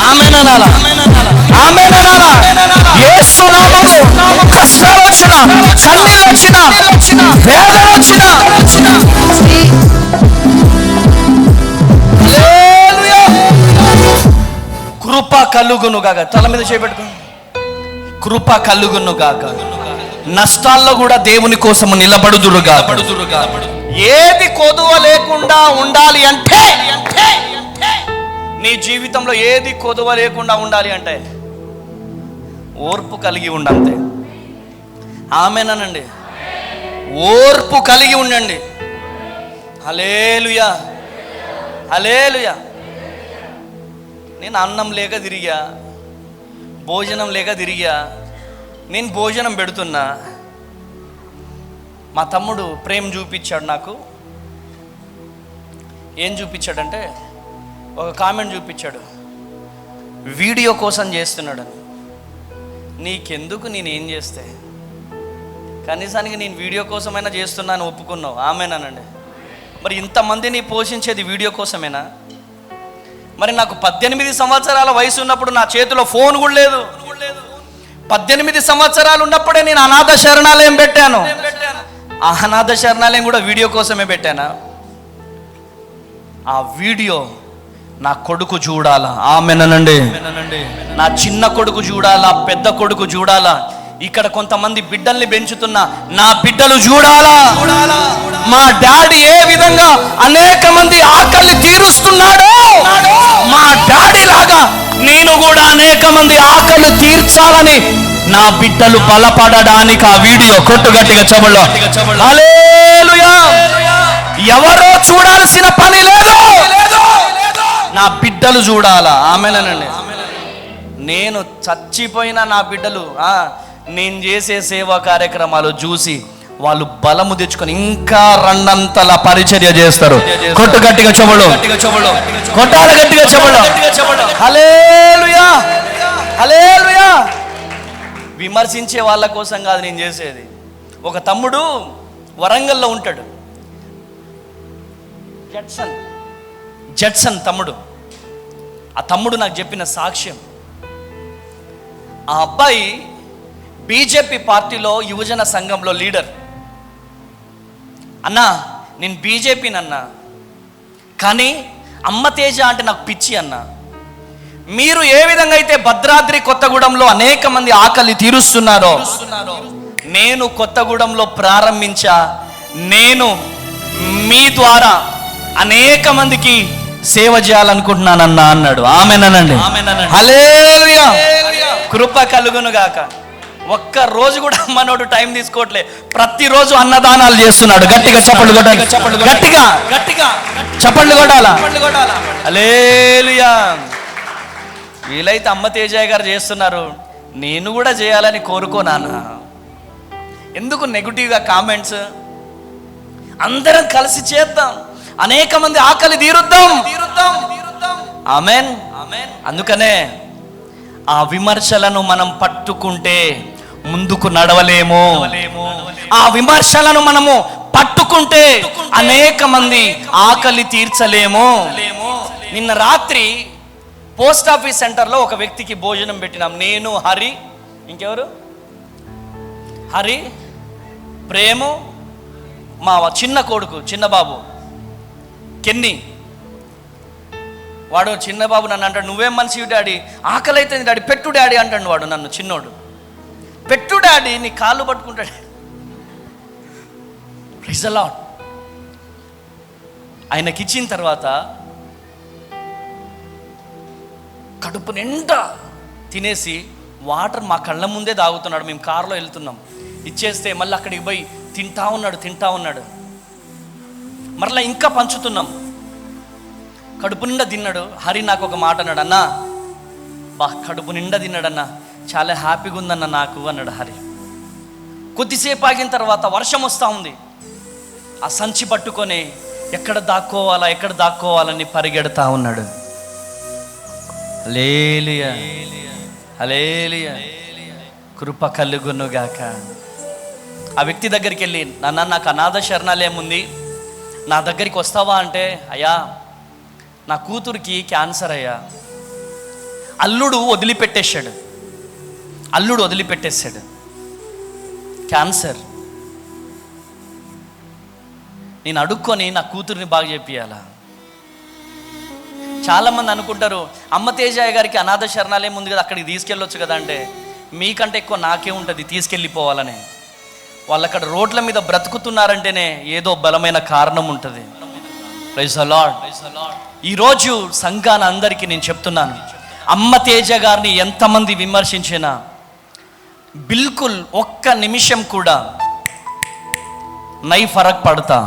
[SPEAKER 1] ఆమేననాలా, ఆమేననాలా. యేసు నామములో కష్టాలు వచ్చినా, కన్నీళ్ళు వచ్చినా, వేదన వచ్చినా, హల్లెలూయా, కృప కలుగును గాక. తల మీద చేపెట్టుకో. కృప కలుగును గాక. నష్టాల్లో కూడా దేవుని కోసం నిలబడుదురుగాక. ఏది కొదువ లేకుండా ఉండాలి అంటే, నీ జీవితంలో ఏది కొదువ లేకుండా ఉండాలి అంటే ఓర్పు కలిగి ఉండంతే. ఆమేనండి. ఓర్పు కలిగి ఉండండి. హల్లెలూయా, హల్లెలూయా. నేను అన్నం లేక తిరిగా, భోజనం లేక తిరిగా, నేను భోజనం పెడుతున్నా. మా తమ్ముడు ప్రేమ చూపించాడు నాకు. ఏం చూపించాడంటే ఒక కామెంట్ చూపించాడు, వీడియో కోసం చేస్తున్నాడని. నీకెందుకు, నేనేం చేస్తే, కనీసానికి నేను వీడియో కోసమైనా చేస్తున్నాను ఒప్పుకున్నావు. ఆమేనానండి. మరి ఇంతమందిని పోషించేది వీడియో కోసమేనా? మరి నాకు 18 సంవత్సరాల వయసు ఉన్నప్పుడు నా చేతిలో ఫోన్ కూడా లేదు. 18 సంవత్సరాలు ఉన్నప్పుడే నేను అనాథ శరణాలయం పెట్టాను. ఆ అనాథ శరణాలయం కూడా వీడియో కోసమే పెట్టానా? ఆ వీడియో నా కొడుకు చూడాలా. ఆమేనండి. నా చిన్న కొడుకు చూడాలా, పెద్ద కొడుకు చూడాలా. ఇక్కడ కొంతమంది బిడ్డల్ని పెంచుతున్నా, నా బిడ్డలు చూడాలా. మా డాడీ ఏ విధంగా అనేక మంది ఆకలి తీరుస్తున్నాడో, మా డాడీ లాగా నేను కూడా అనేక మంది ఆకలి తీర్చాలని నా బిడ్డలు బలపడడానికి ఆ వీడియో. కొట్టు గట్టిగా చెబుల్లో. హల్లెలూయా. ఎవరో చూడాల్సిన పని లేదు, నా బిడ్డలు చూడాలా. ఆమేనండి. నేను చచ్చిపోయినా నా బిడ్డలు నేను చేసే సేవా కార్యక్రమాలు చూసి వాళ్ళు బలము తెచ్చుకొని ఇంకా రెండంతల పరిచర్య చేస్తారు. కొట్టు గట్టిగా చెబులు, కొట్టాల గట్టిగా చెబులు. హల్లెలూయా, హల్లెలూయా. విమర్శించే వాళ్ళ కోసం కాదు నేను చేసేది. ఒక తమ్ముడు వరంగల్లో ఉంటాడు, జడ్సన్ తమ్ముడు. ఆ తమ్ముడు నాకు చెప్పిన సాక్ష్యం, ఆ అబ్బాయి బీజేపీ పార్టీలో యువజన సంఘంలో లీడర్. అన్నా నేను బీజేపీనన్నా, కానీ అమ్మ తేజ అంటే నాకు పిచ్చి అన్నా. మీరు ఏ విధంగా అయితే భద్రాద్రి కొత్తగూడెంలో అనేక మంది ఆకలి తీరుస్తున్నారో, నేను కొత్తగూడెంలో ప్రారంభించా. నేను మీ ద్వారా అనేక మందికి సేవ చేయాలనుకుంటున్నానన్నా అన్నాడు. ఆమేనండి. హల్లెలూయా. కృప కలుగును గాక. ఒక్క రోజు కూడా మనోడు టైం తీసుకోవట్లే, ప్రతిరోజు అన్నదానాలు చేస్తున్నాడు. గట్టిగా చప్పట్లు కొట్టాలి, గట్టిగా గట్టిగా చప్పట్లు కొట్టాలా. హల్లెలూయా. వీలైతే అమ్మ తేజయ్య గారు చేస్తున్నారు, నేను కూడా చేయాలని కోరుకోనానా. ఎందుకు నెగిటివ్గా కామెంట్స్? అందరం కలిసి చేద్దాం, అనేక మంది ఆకలి తీరుద్దాం. ఆమేన్. అందుకనే ఆ విమర్శలను మనం పట్టుకుంటే ముందుకు నడవలేము. ఆ విమర్శలను మనము పట్టుకుంటే అనేక మంది ఆకలి తీర్చలేము. నిన్న రాత్రి పోస్ట్ ఆఫీస్ సెంటర్లో ఒక వ్యక్తికి భోజనం పెట్టినాం. నేను, హరి, ఇంకెవరు, హరి, ప్రేము, మా చిన్న కొడుకు చిన్న బాబు కెన్ని. వాడు చిన్న బాబు నన్ను అంటాడు, నువ్వేం మనిషి డాడీ, ఆకలి అవుతుంది డాడీ, పెట్టు డాడీ అంటాడు వాడు నన్ను. చిన్నోడు, పెట్టు డాడీ, నీ కాళ్ళు పట్టుకుంటాడు. Praise the Lord. ఆయనకి ఇచ్చిన తర్వాత కడుపు నిండా తినేసి వాటర్ మా కళ్ళ ముందే తాగుతున్నాడు. మేము కారులో వెళ్తున్నాం, ఇచ్చేస్తే మళ్ళీ అక్కడికి పోయి తింటా ఉన్నాడు. మరలా ఇంకా పంచుతున్నాం. కడుపు నిండా తిన్నాడు. హరి నాకు ఒక మాట అన్నాడు, అన్నా కడుపు నిండా తిన్నాడన్నా, చాలా హ్యాపీగా ఉందన్న నాకు అన్నాడు హరి. కొద్దిసేపు ఆగిన తర్వాత వర్షం వస్తూ ఉంది. ఆ సంచి పట్టుకొని ఎక్కడ దాక్కోవాలని పరిగెడతా ఉన్నాడు. హల్లెలూయా, హల్లెలూయా. కృప కలుగునుగాక. ఆ వ్యక్తి దగ్గరికి వెళ్ళి, నాన్న నాకు అనాథ శరణాలయం ఉంది,
[SPEAKER 2] నా దగ్గరికి వస్తావా అంటే, అయ్యా నా కూతురికి క్యాన్సర్ అయ్యా. అల్లుడు వదిలిపెట్టేశాడు క్యాన్సర్. నేను అడుక్కొని నా కూతుర్ని బాగా చేపియాలా? చాలామంది అనుకుంటారు, అమ్మ తేజయ్య గారికి అనాథ శరణాలయం ఉంది కదా, అక్కడికి తీసుకెళ్ళొచ్చు కదా అంటే, మీకంటే ఎక్కువ నాకే ఉంటుంది తీసుకెళ్ళిపోవాలని. వాళ్ళు అక్కడ రోడ్ల మీద బ్రతుకుతున్నారంటేనే ఏదో బలమైన కారణం ఉంటుంది. Praise the Lord. ఈరోజు సంఘాన అందరికీ నేను చెప్తున్నాను, అమ్మ తేజ గారిని ఎంతమంది విమర్శించినా బిల్కుల్ ఒక్క నిమిషం కూడా నై ఫరక్ పడతా.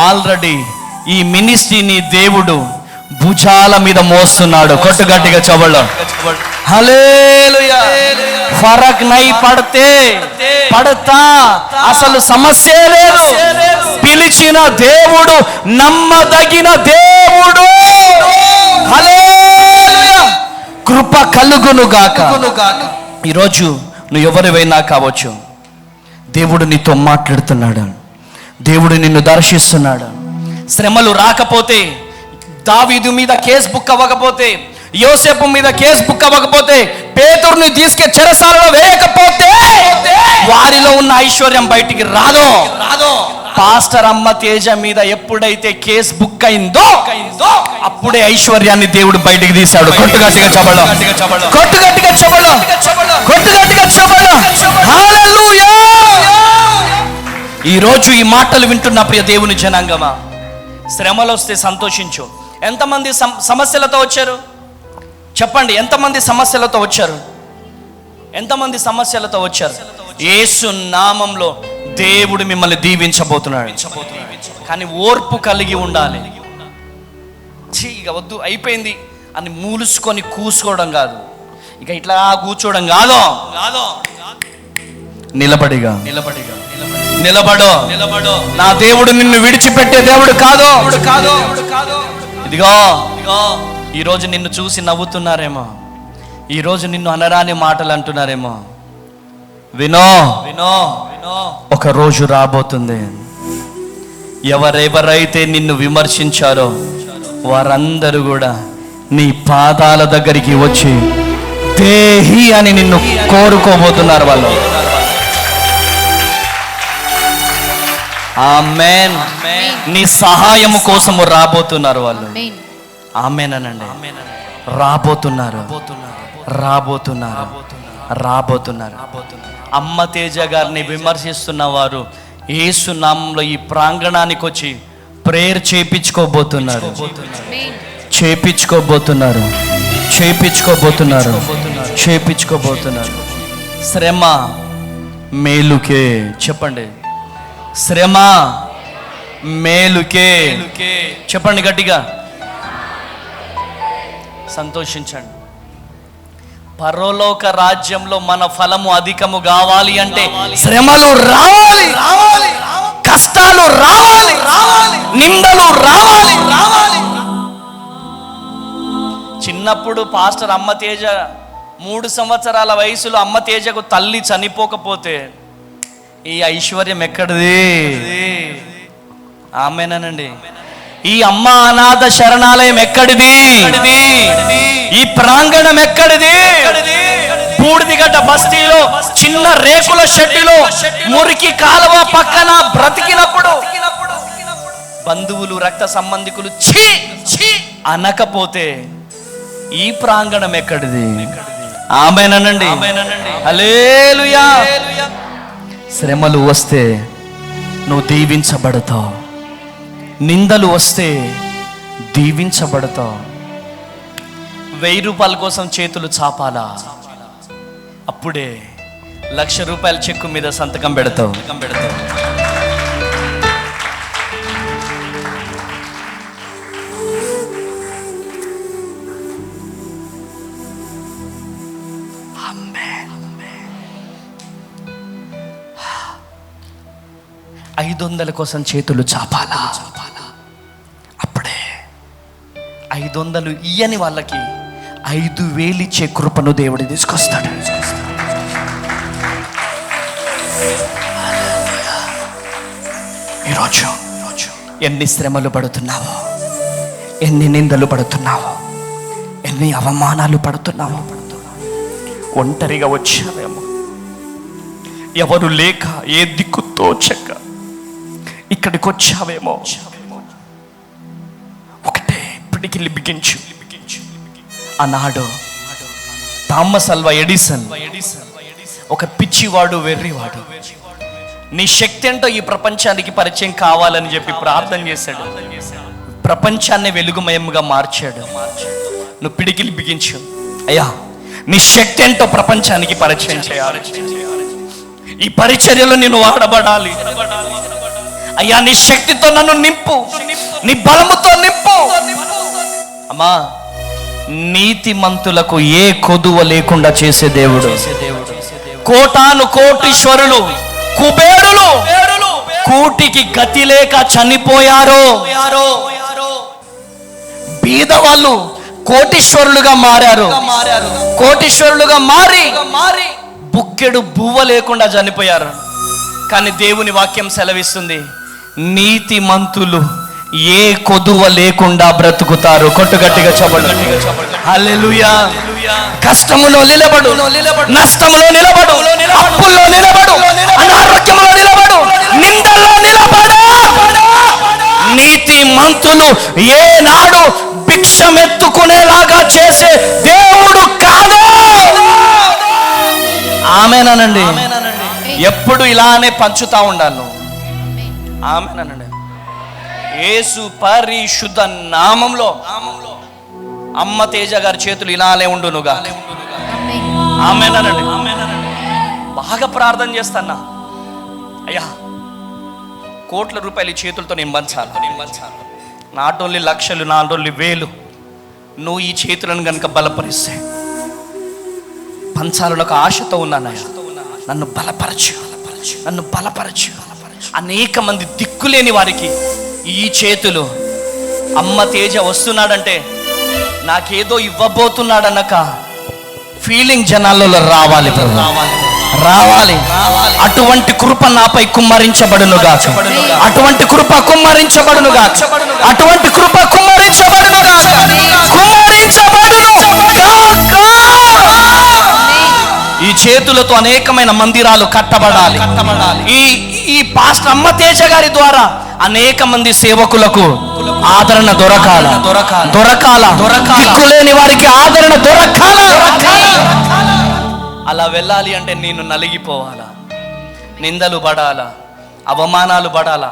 [SPEAKER 2] ఆల్రెడీ ఈ మినిస్ట్రీని దేవుడు భుజాల మీద మోస్తున్నాడు. కొట్టు గట్టిగా చవళ్ళు. హల్లెలూయా. ఫరక్ నై పడతా అసలు సమస్య లేదు. పిలిచిన దేవుడు నమ్మదగిన దేవుడు. హల్లెలూయా. కృప కలుగును గాక. ఈరోజు నువ్వు ఎవరివైనా కావచ్చు, దేవుడు నీతో మాట్లాడుతున్నాడు, దేవుడు నిన్ను దర్శిస్తున్నాడు. శ్రమలు రాకపోతే, దావీదు మీద కేసు బుక్ అవ్వకపోతే, యోసేపు మీద కేసు బుక్ అవ్వకపోతే, పేతురుని తీసుకే చెరసాలలో వేయకపోతే వారిలో ఉన్న ఐశ్వర్యం బయటికి రాదో. పాస్టర్ అమ్మ తేజ మీద ఎప్పుడైతే కేసు బుక్ అయిందో అప్పుడే ఐశ్వర్యాన్ని దేవుడు బయటికి తీశాడు. కొట్టు గట్టిగా చెప్పడం. హల్లెలూయా. ఈరోజు ఈ మాటలు వింటున్న ప్రియ దేవుని జనాంగమా, శ్రమలు వస్తే సంతోషించు. ఎంతమంది సమస్యలతో వచ్చారు చెప్పండి? ఎంతమంది సమస్యలతో వచ్చారు? యేసు నామంలో దేవుడు మిమ్మల్ని దీవించబోతున్నాడు. కానీ ఓర్పు కలిగి ఉండాలి. ఇక వద్దు అయిపోయింది అని మూలుసుకొని కూసుకోవడం కాదు, ఇక ఇట్లా కూర్చోవడం కాదు. నిలబడు. నా దేవుడు నిన్ను విడిచిపెట్టే దేవుడు కాదు. ఇదిగో ఈరోజు నిన్ను చూసి నవ్వుతున్నారేమో, ఈరోజు నిన్ను అనరాని మాటలు అంటున్నారేమో. వినో ఒక రోజు రాబోతుంది, ఎవరెవరైతే నిన్ను విమర్శించారో వారందరూ కూడా నీ పాదాల దగ్గరికి వచ్చి దేహి అని నిన్ను కోరుకోబోతున్నారు వాళ్ళు. ఆమేన్. నీ సహాయము కోసము రాబోతున్నారు వాళ్ళు. ఆమేన్ అనండి. రాబోతున్నారు. అమ్మ తేజ గారిని విమర్శిస్తున్న వారు యేసు నామంలో ఈ ప్రాంగణానికి వచ్చి ప్రేయర్ చేయించుకోబోతున్నారు. శ్రమ మేలుకే. చెప్పండి, శ్రమ మేలుకే. చెప్పండి గట్టిగా. సంతోషించండి. పరలోక రాజ్యంలో మన ఫలము అధికము కావాలి అంటే శ్రమలు రావాలి, కష్టాలు రావాలి, నిందలు రావాలి. చిన్నప్పుడు పాస్టర్ అమ్మ తేజ 3 సంవత్సరాల వయసులో అమ్మ తేజకు తల్లి చనిపోకపోతే ఈ ఐశ్వర్యం ఎక్కడిది? ఆమేనండి. ఈ అమ్మ అనాథ శరణాలయం ఎక్కడిది? ఈ ప్రాంగణం ఎక్కడిది? బూడిదిగడ్డ బస్తీలో చిన్న రేకుల షెడ్డులో మురికి కాలువ పక్కన బ్రతికినప్పుడు బంధువులు రక్త సంబంధికులు ఛీ అనకపోతే ఈ ప్రాంగణం ఎక్కడిది? ఆమేనండి. హల్లెలూయా. శ్రమలు వస్తే నువ్వు దీవించబడతావు, నిందలు వస్తే దీవించబడతావు. 1000 రూపాయల కోసం చేతులు చాపాలా? అప్పుడే 1,00,000 రూపాయల చెక్కు మీద సంతకం పెడతావు. ఐదు 500 కోసం చేతులు చాపాలా? అప్పుడే 500 ఇయ్యని వాళ్ళకి 5,000 ఇచ్చే కృపను దేవుడు తీసుకొస్తాడు. ఈరోజు
[SPEAKER 1] ఎన్ని శ్రమలు పడుతున్నావో, ఎన్ని నిందలు పడుతున్నావో, ఎన్ని అవమానాలు పడుతున్నావో. ఒంటరిగా వచ్చావేమో, ఎవరు లేక ఏ దిక్కు తోచక ఇక్కడికి వచ్చావేమో. ఒకటే పిడికిలి బిగించు. ఆనాడు థామస్ అల్వా ఎడిసన్ ఒక పిచ్చివాడు, వెర్రివాడు, నీ శక్తి ఏంటో ఈ ప్రపంచానికి పరిచయం కావాలని చెప్పి ప్రార్థన చేశాడు. ప్రపంచాన్ని వెలుగుమయంగా మార్చాడు. నువ్వు పిడికిలి బిగించు. అయ్యా, నీ శక్తి ఏంటో ప్రపంచానికి పరిచయం చేయాలి. ఈ పరిచర్యలో నేను వాడబడాలి. అయ్యా, నీ శక్తితో నన్ను నింపు, నీ బలముతో నింపు. అమ్మా, నీతిమంతులకు ఏ కొదువ లేకుండా చేసే దేవుడు. కోటాను కోటీశ్వరులు, కుబేరులు కూటికి గతి లేక చనిపోయారు. బీదవాళ్ళు కోటీశ్వరులుగా మారారు. కోటీశ్వరులుగా మారి బుక్కెడు బువ్వ లేకుండా చనిపోయారు. కానీ దేవుని వాక్యం సెలవిస్తుంది, నీతిమంతులు ఏ కొదువ లేకుండా బ్రతుకుతారు. కొట్టుగట్టిగా చెప్పండి. హల్లెలూయా. కష్టములో నిలబడు, నష్టములో నిలబడు, అప్పుల్లో నిలబడు, అనారోగ్యంలో నిలబడు, నిందల్లో నిలబడు. నీతిమంతులు ఏనాడు భిక్షమెత్తుకునేలాగా చేసే దేవుడు కాదు. ఆమేనండి. ఎప్పుడు ఇలానే పంచుతా ఉండాలి. ఆమేనండి. యేసు పరిశుద్ధ నామంలో అమ్మ తేజ గారి చేతులు ఇలానే ఉండునుగా. ఆమేనండి. బాగా ప్రార్థన చేస్తానా, అయ్యా కోట్ల రూపాయలు ఈ చేతులతో నేను పంచాలి. నాట్ ఓన్లీ లక్షలు, నాట్ ఓన్లీ వేలు. నువ్వు ఈ చేతులను కనుక బలపరిస్తే, పంచాలని ఒక ఆశతో ఉన్నానయ్యా. నన్ను బలపరచు, నన్ను బలపరచు. అనేక మంది దిక్కులేని వారికి ఈ చేతులు, అమ్మ తేజ వస్తున్నాడంటే నాకేదో ఇవ్వబోతున్నాడనక ఫీలింగ్ జనాలలో రావాలి, రావాలి. అటువంటి కృప నాపై కుమ్మరించబడునుగా, అటువంటి కృప కుమ్మరించబడునుగా, అటువంటి కృప కుమ్మరించబడునుగా, ఈ చేతులతో అనేకమైన మందిరాలు కట్టబడాలి. ఈ పాస్టర్ అమ్మ తేజ గారి ద్వారా అనేక మంది సేవకులకు ఆదరణ దొరకాల, దిక్కులేని వారికి ఆదరణ దొరకాల. అలా వెళ్ళాలి అంటే నేను నలిగిపోవాలా, నిందలు పడాలా, అవమానాలు పడాలా,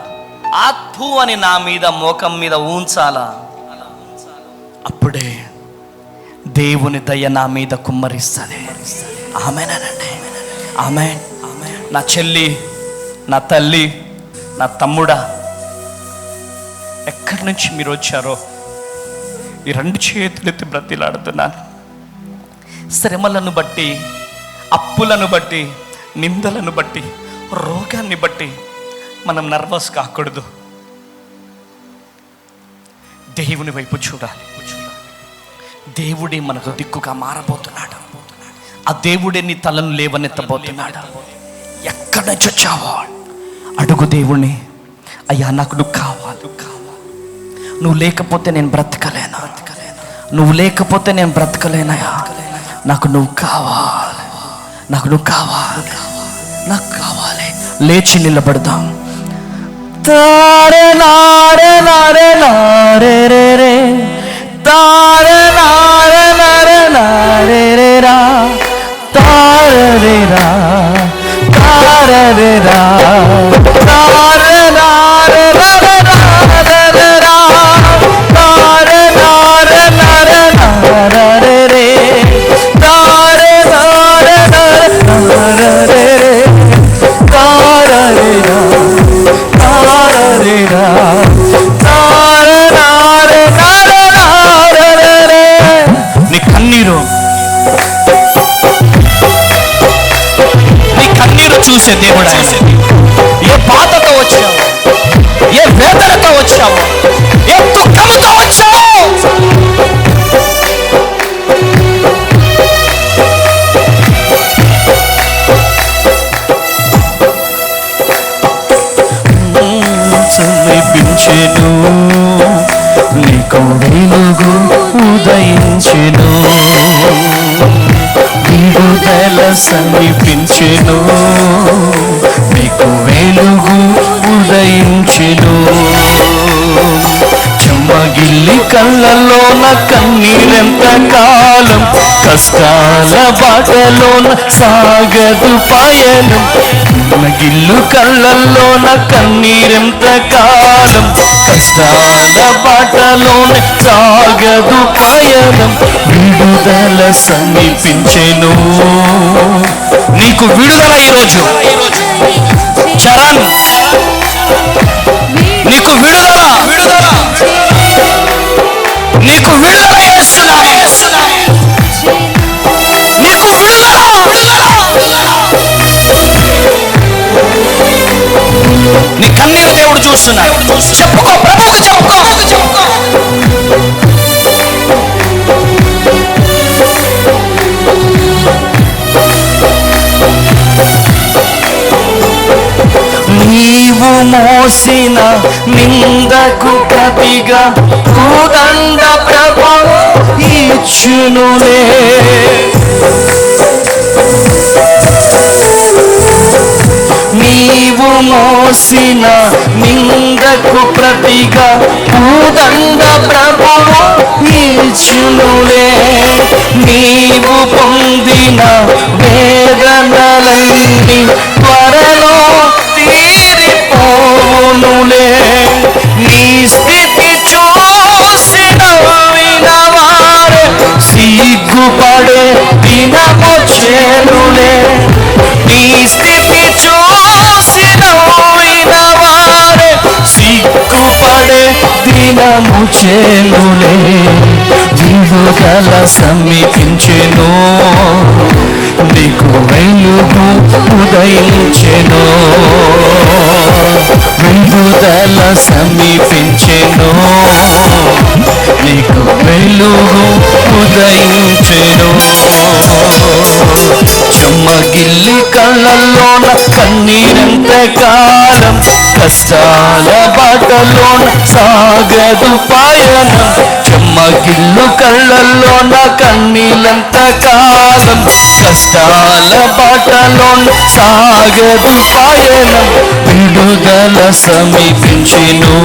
[SPEAKER 1] ఆత్పు అని నా మీద మోకం మీద ఉంచాలా. అప్పుడే దేవుని దయ నా మీద కుమ్మరిస్తుంది. ఆమేనండి. ఆమేన్. నా చెల్లి, నా తల్లి, నా తమ్ముడా, ఎక్కడి నుంచి మీరు వచ్చారో ఈ రెండు చేతులెత్తి బ్రతిలాడుతున్నాను. శ్రమలను బట్టి, అప్పులను బట్టి, నిందలను బట్టి, రోగాన్ని బట్టి మనం నర్వస్ కాకూడదు. దేవుని వైపు చూడాలి. దేవుడే మనకు దిక్కుగా మారబోతున్నాడు. ఆ దేవుడే నీ తలను లేవనెత్తబోతున్నాడు. ఎక్కడి నుంచి వచ్చావో అడుగు దేవుణ్ణి. అయ్యా, నాకు నువ్వు కావాలి. నువ్వు లేకపోతే నేను బ్రతకలేను. నువ్వు లేకపోతే నేను బ్రతకలేనయ్యా. నాకు నువ్వు కావాలి, నాకు నువ్వు కావాలి, నాకు కావాలి. లేచి నిలబడదాం. తారే నారే నారే నారే రే రే, తారే నారే నారే నారే రే రా, తారే రే రా, తారే రే రా, తారే నారే నారే నారే రే రా, తారే నారే నారే నారే రే, తారే నారే నారే నారే రే, తారే రే రా, తారే రే రా, తారే నారే నారే నారే రే. నీ కన్నీరు, నీ కన్నీరు చూసే దేవుడు. ఏ బాధతో వచ్చావు, సమీపించెను, నీకు వెలుగు ఉదయించెను. విడుదల సమీపించెను, నీకు వెలుగు ఉదయించెను. చెమ్మగిల్లి కళ్ళలోన కన్నీరెంత కాలం, కష్టాల బాటలోన సాగదు పయనం. చెమ్మగిల్లు కళ్ళల్లోన కన్నీరెంత కాలం, కష్టాల బాటలోన సాగదు పయనం. విడుదల సమీపించెను, నీకు విడుదల ఈరోజు. చరణ్, నీకు విడుదల, విడుదల, నీకు విడుదల యేసునామం. నీకు విడుదల, నీ కన్నీరు దేవుడు చూస్తున్నాడు. చెప్పుకో, ప్రభువుకి చెప్పుకో. నీవు మోసిన నిందకు ప్రతిగా కోదండ ప్రభువు ఇచ్చునులే. నీవు మోసిన నిందకు ప్రతిగా కోదండ ప్రభువు ఇచ్చునులే. నీవు పొందిన వేదనలన్నీ త్వరలో తీరిపోనులే. నీ స్థితి చూసిన వినవారే సిగ్గుపడే దినమొచ్చెనులే. నీ స్థితి చూసిన వినవారే సిగ్గుపడే దినమొచ్చెనులే. విడుదల సమీపించెను, నీకు వెలుగు ఉదయించెను. విడుదల సమీపించెను, నీకు వెలుగు ఉదయించెను. చెమ్మగిల్లి కళ్ళల్లోన కన్నీరెంత కాలం, కష్టాల బాటలోన సాగదు పయనం. చెమ్మగిల్లు కళ్ళల్లోన కన్నీళ్ళంత కాలం, కష్టాల బాటలోన సాగదు పయనం. విడుదల సమీపించెను,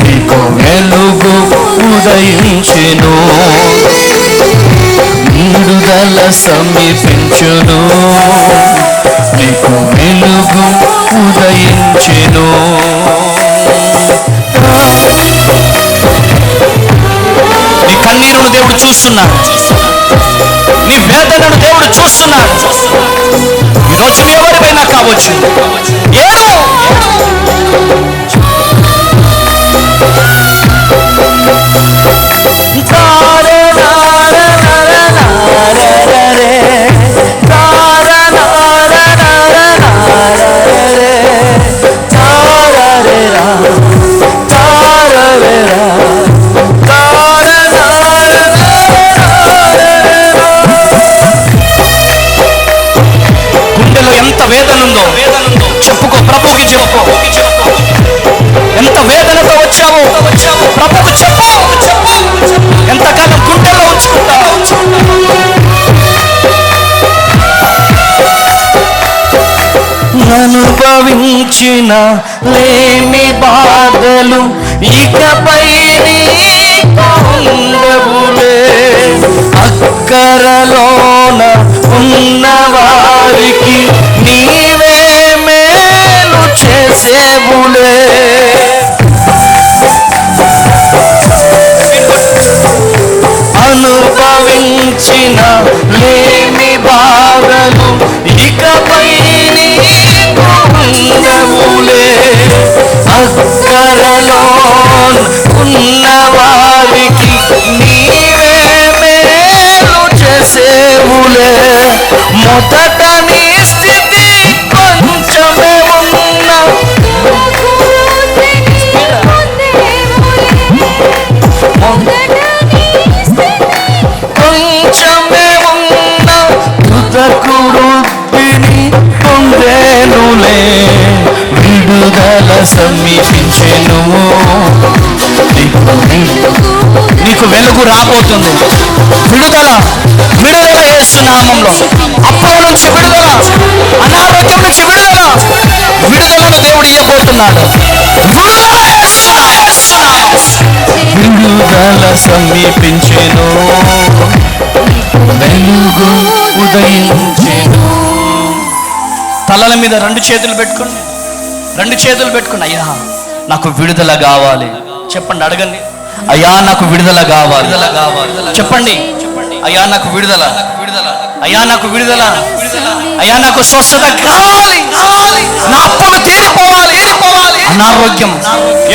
[SPEAKER 1] నీకు వెలుగు ఉదయించెను. విడుదల సమీపించెను, నీకు వెలుగు ఉదయించెను. నీ కన్నీరును దేవుడు చూస్తున్నాడు, నీ వేదనను దేవుడు చూస్తున్నాడు. ఈరోజు ఎవరిపైనా కావచ్చు, ఏదో చెప్పుకో, ప్రభువుకి చెప్పుకో. ఎంత వేదనతో వచ్చావో ప్రభువుకు చెప్పు. ఎంతకాలం గుండెల్లో ఉంచుకుంటావు. అనుభవించిన లేని బాధలు ఇకపై ఉండవులే. అక్కరలోన ఉన్న వారికి నీవే మేలు చేసేవులే. అనుభవించిన లేని బాధలు ఇకపై ఉండవులే. అక్కరలో ఉన్న వారికి నీవే మేలు చేసేవులే. మొదట నీ స్థితి కొంచెమే ఉన్న కొంచెమే ఉన్న తుదకు వృద్ధిని పొందేనులే. విడుదల సమీపి ఉదయించెను. నీకు వెలుగు రాబోతుంది. విడుదల, విడుదల యేసు నామములో. అప్పుల నుంచి విడుదల, అనారోగ్యం నుంచి విడుదల, విడుదలను దేవుడు ఇవ్వబోతున్నాడు. విడుదల సమీపించెను, వెలుగు ఉదయించెను. తలల మీద రెండు చేతులు పెట్టుకోండి, రెండు చేతులు పెట్టుకోండి. అయ్యా నాకు విడుదల కావాలి చెప్పండి, అడగండి. అయ్యా నాకు విడుదల కావాలి చెప్పండి. అయ్యా నాకు విడుదల, అయ్యా నాకు విడుదల, అయ్యా నాకు స్వస్థత కావాలి, నా అప్పులు తీరిపోవాలి, అనారోగ్యం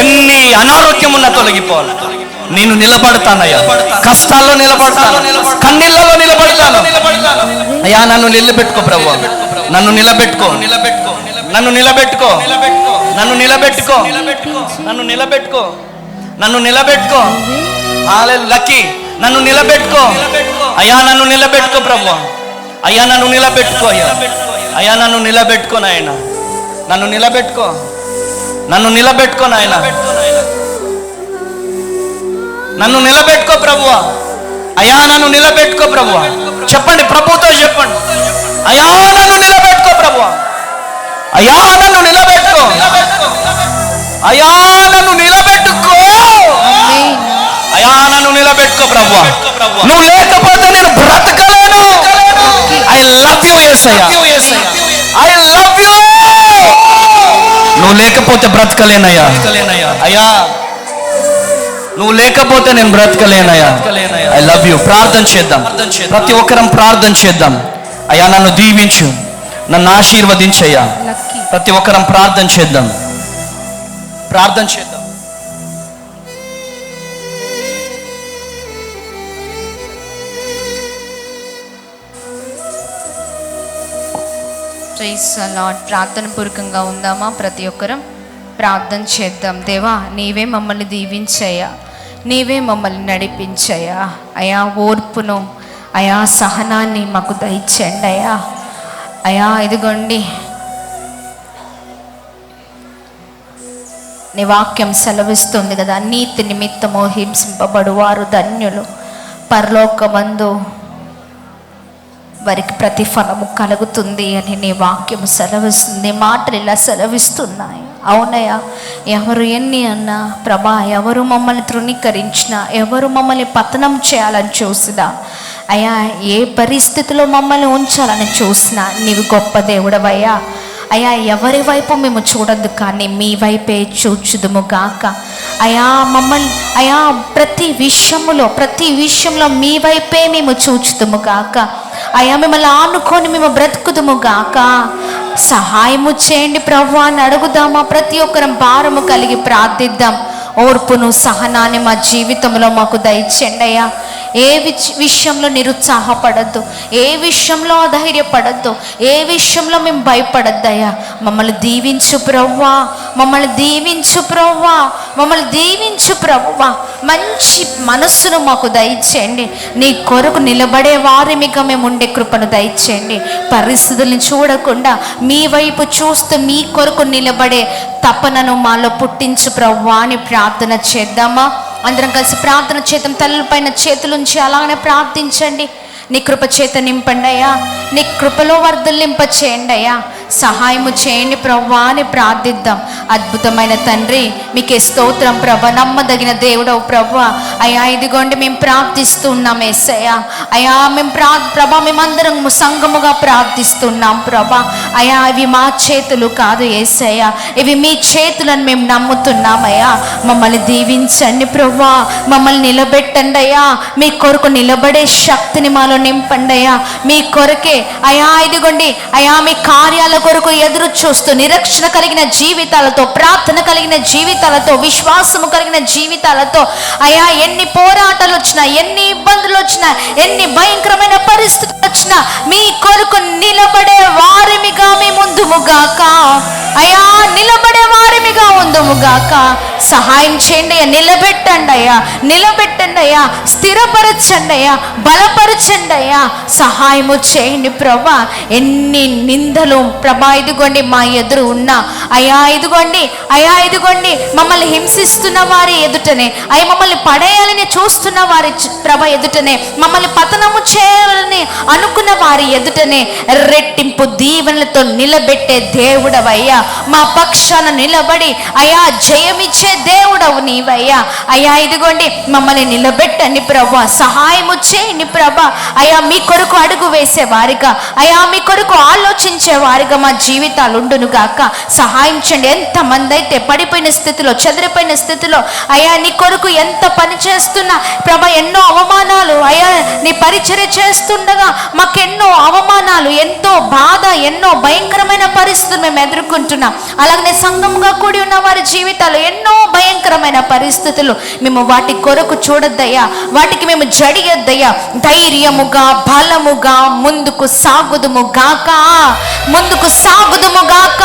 [SPEAKER 1] ఎన్ని అనారోగ్యం ఉన్నా తొలగిపోవాలి. నేను నిలబడతానయ్యా, కష్టాల్లో నిలబడతాను, కన్నీళ్ళలో నిలబడతాను. అయ్యా నన్ను నిలబెట్టుకో ప్రభువా, నన్ను నిలబెట్టుకో, నన్ను నిలబెట్టుకో, నన్ను నిలబెట్టుకో, నన్ను నిలబెట్టుకో, నన్ను నిలబెట్టుకో. లక్కీ నన్ను నిలబెట్టుకో అయ్యా, నన్ను నిలబెట్టుకో ప్రభువా. అయ్యా నన్ను నిలబెట్టుకో అయ్యా, అయ్యా నన్ను నిలబెట్టుకో నాయన, నన్ను నిలబెట్టుకో, నన్ను నిలబెట్టుకో నాయన, నన్ను నిలబెట్టుకో ప్రభువా. అయ్యా నన్ను నిలబెట్టుకో ప్రభువా. చెప్పండి, ప్రభుతో చెప్పండి. అయ్యా నన్ను నిలబెట్టుకో ప్రభువా, అయ్యా నన్ను నిలబెట్టుకో, అయ్యా నన్ను నిలబెట్టుకో, అయ్యా నన్ను నిలబెట్టుకో ప్రభువా. నువ్వు లేకపోతే నేను బ్రతకలేను. ఐ లవ్ యు యేసయ్యా, ఐ లవ్ యు. నువ్వు లేకపోతే బ్రతకలేనయ్యా, అయ్యా నువ్వు లేకపోతే నేను బ్రతకలేనయ్యా. I love you. ప్రార్థన చేద్దాం, ప్రతి ఒక్కరం ప్రార్థన చేద్దాం. అయ్యా నన్ను దీవించు, నన్ను ఆశీర్వదించయ్యా. ప్రతి ఒక్కరం ప్రార్థన చేద్దాం, ప్రార్థన చేద్దాం.
[SPEAKER 3] Praise the Lord. ప్రార్థన పూర్వకంగా ఉందామా? ప్రతి ఒక్కరం ప్రార్థన చేద్దాం. దేవా నీవే మమ్మల్ని దీవించయ్యా, నీవే మమ్మల్ని నడిపించయ్యా. అయా ఓర్పును, అయా సహనాన్ని మాకు దయచేయండి అయ్యా. అయా ఇదిగోండి, నీ వాక్యం సెలవిస్తుంది కదా, నీతి నిమిత్తము హింసింపబడువారు ధన్యులు, పరలోకమందు వారికి ప్రతిఫలము కలుగుతుంది అని నీ వాక్యం సెలవిస్తుంది. మాటలు ఇలా సెలవిస్తున్నాయి. అవునయ్యా, ఎవరు ఎన్ని అన్నా ప్రభా, ఎవరు మమ్మల్ని తృణీకరించినా, ఎవరు మమ్మల్ని పతనం చేయాలని చూసినా, అయ్యా ఏ పరిస్థితిలో మమ్మల్ని ఉంచాలని చూసినా నీవు గొప్ప దేవుడవయ్యా. అయ్యా ఎవరి వైపు మేము చూడద్దు, కానీ మీ వైపే చూచుదుము గాక. అయ్యా మమ్మల్ని, అయ్యా ప్రతి విషయంలో మీ వైపే మేము చూచుదుము గాక. అయ్యా మిమ్మల్ని ఆనుకొని మేము బ్రతుకుదుము గాక. సహాయము చేయండి ప్రభు అని అడుగుదామా? ప్రతి ఒక్కరం భారము కలిగి ప్రార్థిద్దాం. ఓర్పును, సహనాన్ని మా జీవితంలో మాకు దయచేయండి అయ్యా. ఏ విషయంలో నిరుత్సాహపడద్దు, ఏ విషయంలో అధైర్యపడద్దు, ఏ విషయంలో మేము భయపడద్దయ్యా. మమ్మల్ని దీవించు ప్రవ్వా, మమ్మల్ని దీవించు ప్రవ్వా, మమ్మల్ని దీవించు ప్రవ్వా. మంచి మనస్సును మాకు దయచేయండి. నీ కొరకు నిలబడే వారిమిగా మేము ఉండే కృపను దయచేయండి. పరిస్థితుల్ని చూడకుండా మీ వైపు చూస్తూ మీ కొరకు నిలబడే తపనను మాలో పుట్టించు ప్రవ్వా అని ప్రార్థన చేద్దామా? అందరం కలిసి ప్రార్థన చేద్దాం. తలపైన చేతులుంచి అలానే ప్రార్థించండి. నీ కృప చేత నింపండి అయ్యా, నీ కృపలో వర్ధలింప చేయండి అయ్యా. సహాయము చేయండి ప్రభా అని ప్రార్థిద్దాం. అద్భుతమైన తండ్రి మీకే స్తోత్రం ప్రభా, నమ్మదగిన దేవుడవు ప్రభా. అయ్యా ఇదిగోండి మేము ప్రార్థిస్తున్నాం యేసయ్యా. అయ్యా మేము ప్రభా మేమందరం సంఘముగా ప్రార్థిస్తున్నాం ప్రభా. అయ్యా ఇవి మా చేతులు కాదు యేసయ్యా, ఇవి మీ చేతులను మేము నమ్ముతున్నామయ్యా. మమ్మల్ని దీవించండి ప్రభా, మమ్మల్ని నిలబెట్టండి అయ్యా. మీ కొరకు నిలబడే శక్తిని మాలో నింపండి అయ్యా. మీ కొరకే అయ్యా ఇదిగోండి అయ్యా, మీ కార్యాల కొరకు ఎదురు చూస్తూ నిరీక్షణ కలిగిన జీవితాలతో, ప్రార్థన కలిగిన జీవితాలతో, విశ్వాసము కలిగిన జీవితాలతో అయ్యా ఎన్ని పోరాటాలు వచ్చినా, ఎన్ని ఇబ్బందులు వచ్చినా, ఎన్ని భయంకరమైన పరిస్థితులు వచ్చినా మీ కొరకు నిలబడే వారిమిగా మీ ముందుముగాక అయ్యా, నిలబడే వారిమిగా ఉందుముగాక. సహాయం చేయండి అయ్యా, నిలబెట్టండి అయ్యా, నిలబెట్టండి అయ్యా, స్థిరపరచండి అయ్యా, బలపరచండి అయ్యా. సహాయము చేయండి ప్రభా. ఎన్ని నిందలు ప్రభా ఇదిగోండి మా ఎదురు ఉన్నా అయ్యా ఇదిగోండి, అయ్యా ఇదిగోండి మమ్మల్ని హింసిస్తున్న వారి ఎదుటనే, అయ్యా మమ్మల్ని పడేయాలని చూస్తున్న వారి ప్రభ ఎదుటనే, మమ్మల్ని పతనము చేయాలని అనుకున్న వారి ఎదుటనే రెట్టింపు దీవెనలతో నిలబెట్టే దేవుడవయ్యా. మా పక్షాన నిలబడి అయా జయమిచ్చే దేవుడవు నీవయ్యా. అయ్యా ఇదిగోండి మమ్మల్ని నిలబెట్టండి ప్రభా, సహాయము చేయండి ప్రభా. అయా మీ కొరకు అడుగు వేసే వారిగా, అయా మీ కొరకు ఆలోచించే వారిగా మా జీవితాలు ఉండును గాక. సహాయం చేయండి. ఎంతమంది అయితే పడిపోయిన స్థితిలో, చెదిరిపోయిన స్థితిలో అయా నీ కొరకు ఎంత పని చేస్తున్నా ప్రభా, ఎన్నో అవమానాలు అయా నీ పరిచర్య చేస్తుండగా మాకెన్నో అవమానాలు, ఎంతో బాధ, ఎన్నో భయంకరమైన పరిస్థితులు మేము ఎదుర్కొంటున్నాం. అలాగనే సంఘంగా కూడి ఉన్న వారి జీవితాలు ఎన్నో భయంకరమైన పరిస్థితులు. మేము వాటి కొరకు చూడొద్దయ్యా, వాటికి మేము జడియొద్దయ్యా. ధైర్యముగా బలముగా ముందుకు సాగుదుము గాక, ముందుకు సాగుదుము గాక,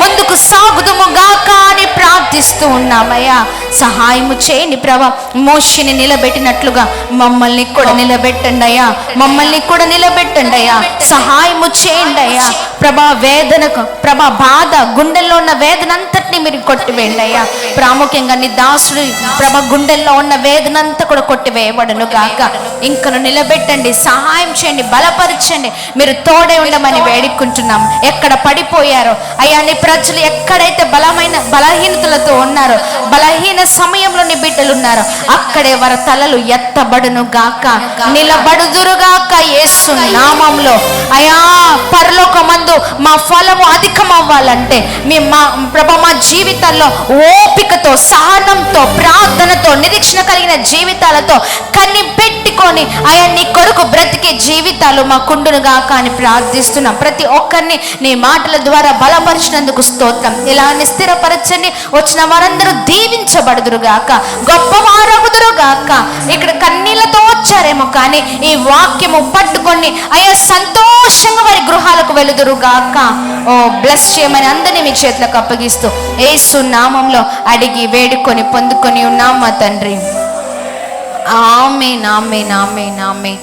[SPEAKER 3] ముందుకు సాగుదుము గాక అని ప్రార్థిస్తూ ఉన్నామయ్యా. సహాయము చేయండి ప్రభా. మోషిని నిలబెట్టినట్లుగా మమ్మల్ని కూడా నిలబెట్టండి అయ్యా, మమ్మల్ని కూడా నిలబెట్టండి అయ్యా. సహాయము చేయండి అయ్యా ప్రభా. వేదనకు ప్రభా, బాధ, గుండెల్లో ఉన్న వేదన అంతటినీ మీరు కొట్టివేయండి అయ్యా. ప్రాముఖ్యంగా నీ దాసుడు ప్రభా గుండెల్లో ఉన్న వేదన అంతా కూడా కొట్టివేయబడును గాక. ఇంకను నిలబెట్టండి, సహాయం చేయండి, బలపరచండి. మీరు తోడే ఉండమని వేడుకుంటున్నాం. ఎక్కడ పడిపోయారో అయ్యా నీ ప్రజలు, ఎక్కడైతే బలహీనతలతో ఉన్నారో, బలహీన సమయంలో నీ బిడ్డలు ఉన్నారో అక్కడే వారి తలలు ఎత్తబడును గాక, నిలబడుదురుగాక యేసు నామములో. అయా పరలోకమందు మా ఫలము అధికం అవ్వాలంటే మా జీవితాల్లో ఓపికతో, సహనంతో, ప్రార్థనతో, నిరీక్షణ కలిగిన జీవితాలతో కనిపెట్టుకొని అయా నీ కొరకు బ్రతికే జీవితాలు మాకుండును గాక అని ప్రార్థిస్తున్నాం. ప్రతి ఒక్కరిని నీ మాటల ద్వారా బలపరిచినందుకు స్తోత్రం. ఇలానే స్థిరపరచండి. వచ్చిన వారందరూ దీవించబడుదురుగాక, గొప్పవారగుదురుగాక. ఇక్కడ కన్నీళ్లతో వచ్చారేమో కానీ ఈ వాక్యము పట్టుకొని అయ్యా సంతోషంగా వారి గృహాలకు వెలుదురుగాక. ఓ బ్లెస్ చేయమని అందరినీ మీ చేతులకు అప్పగిస్తూ యేసు నామంలో అడిగి వేడుకొని పొందుకొని ఉన్నాం మా తండ్రి. ఆమేన్, ఆమేన్, ఆమేన్, ఆమేన్.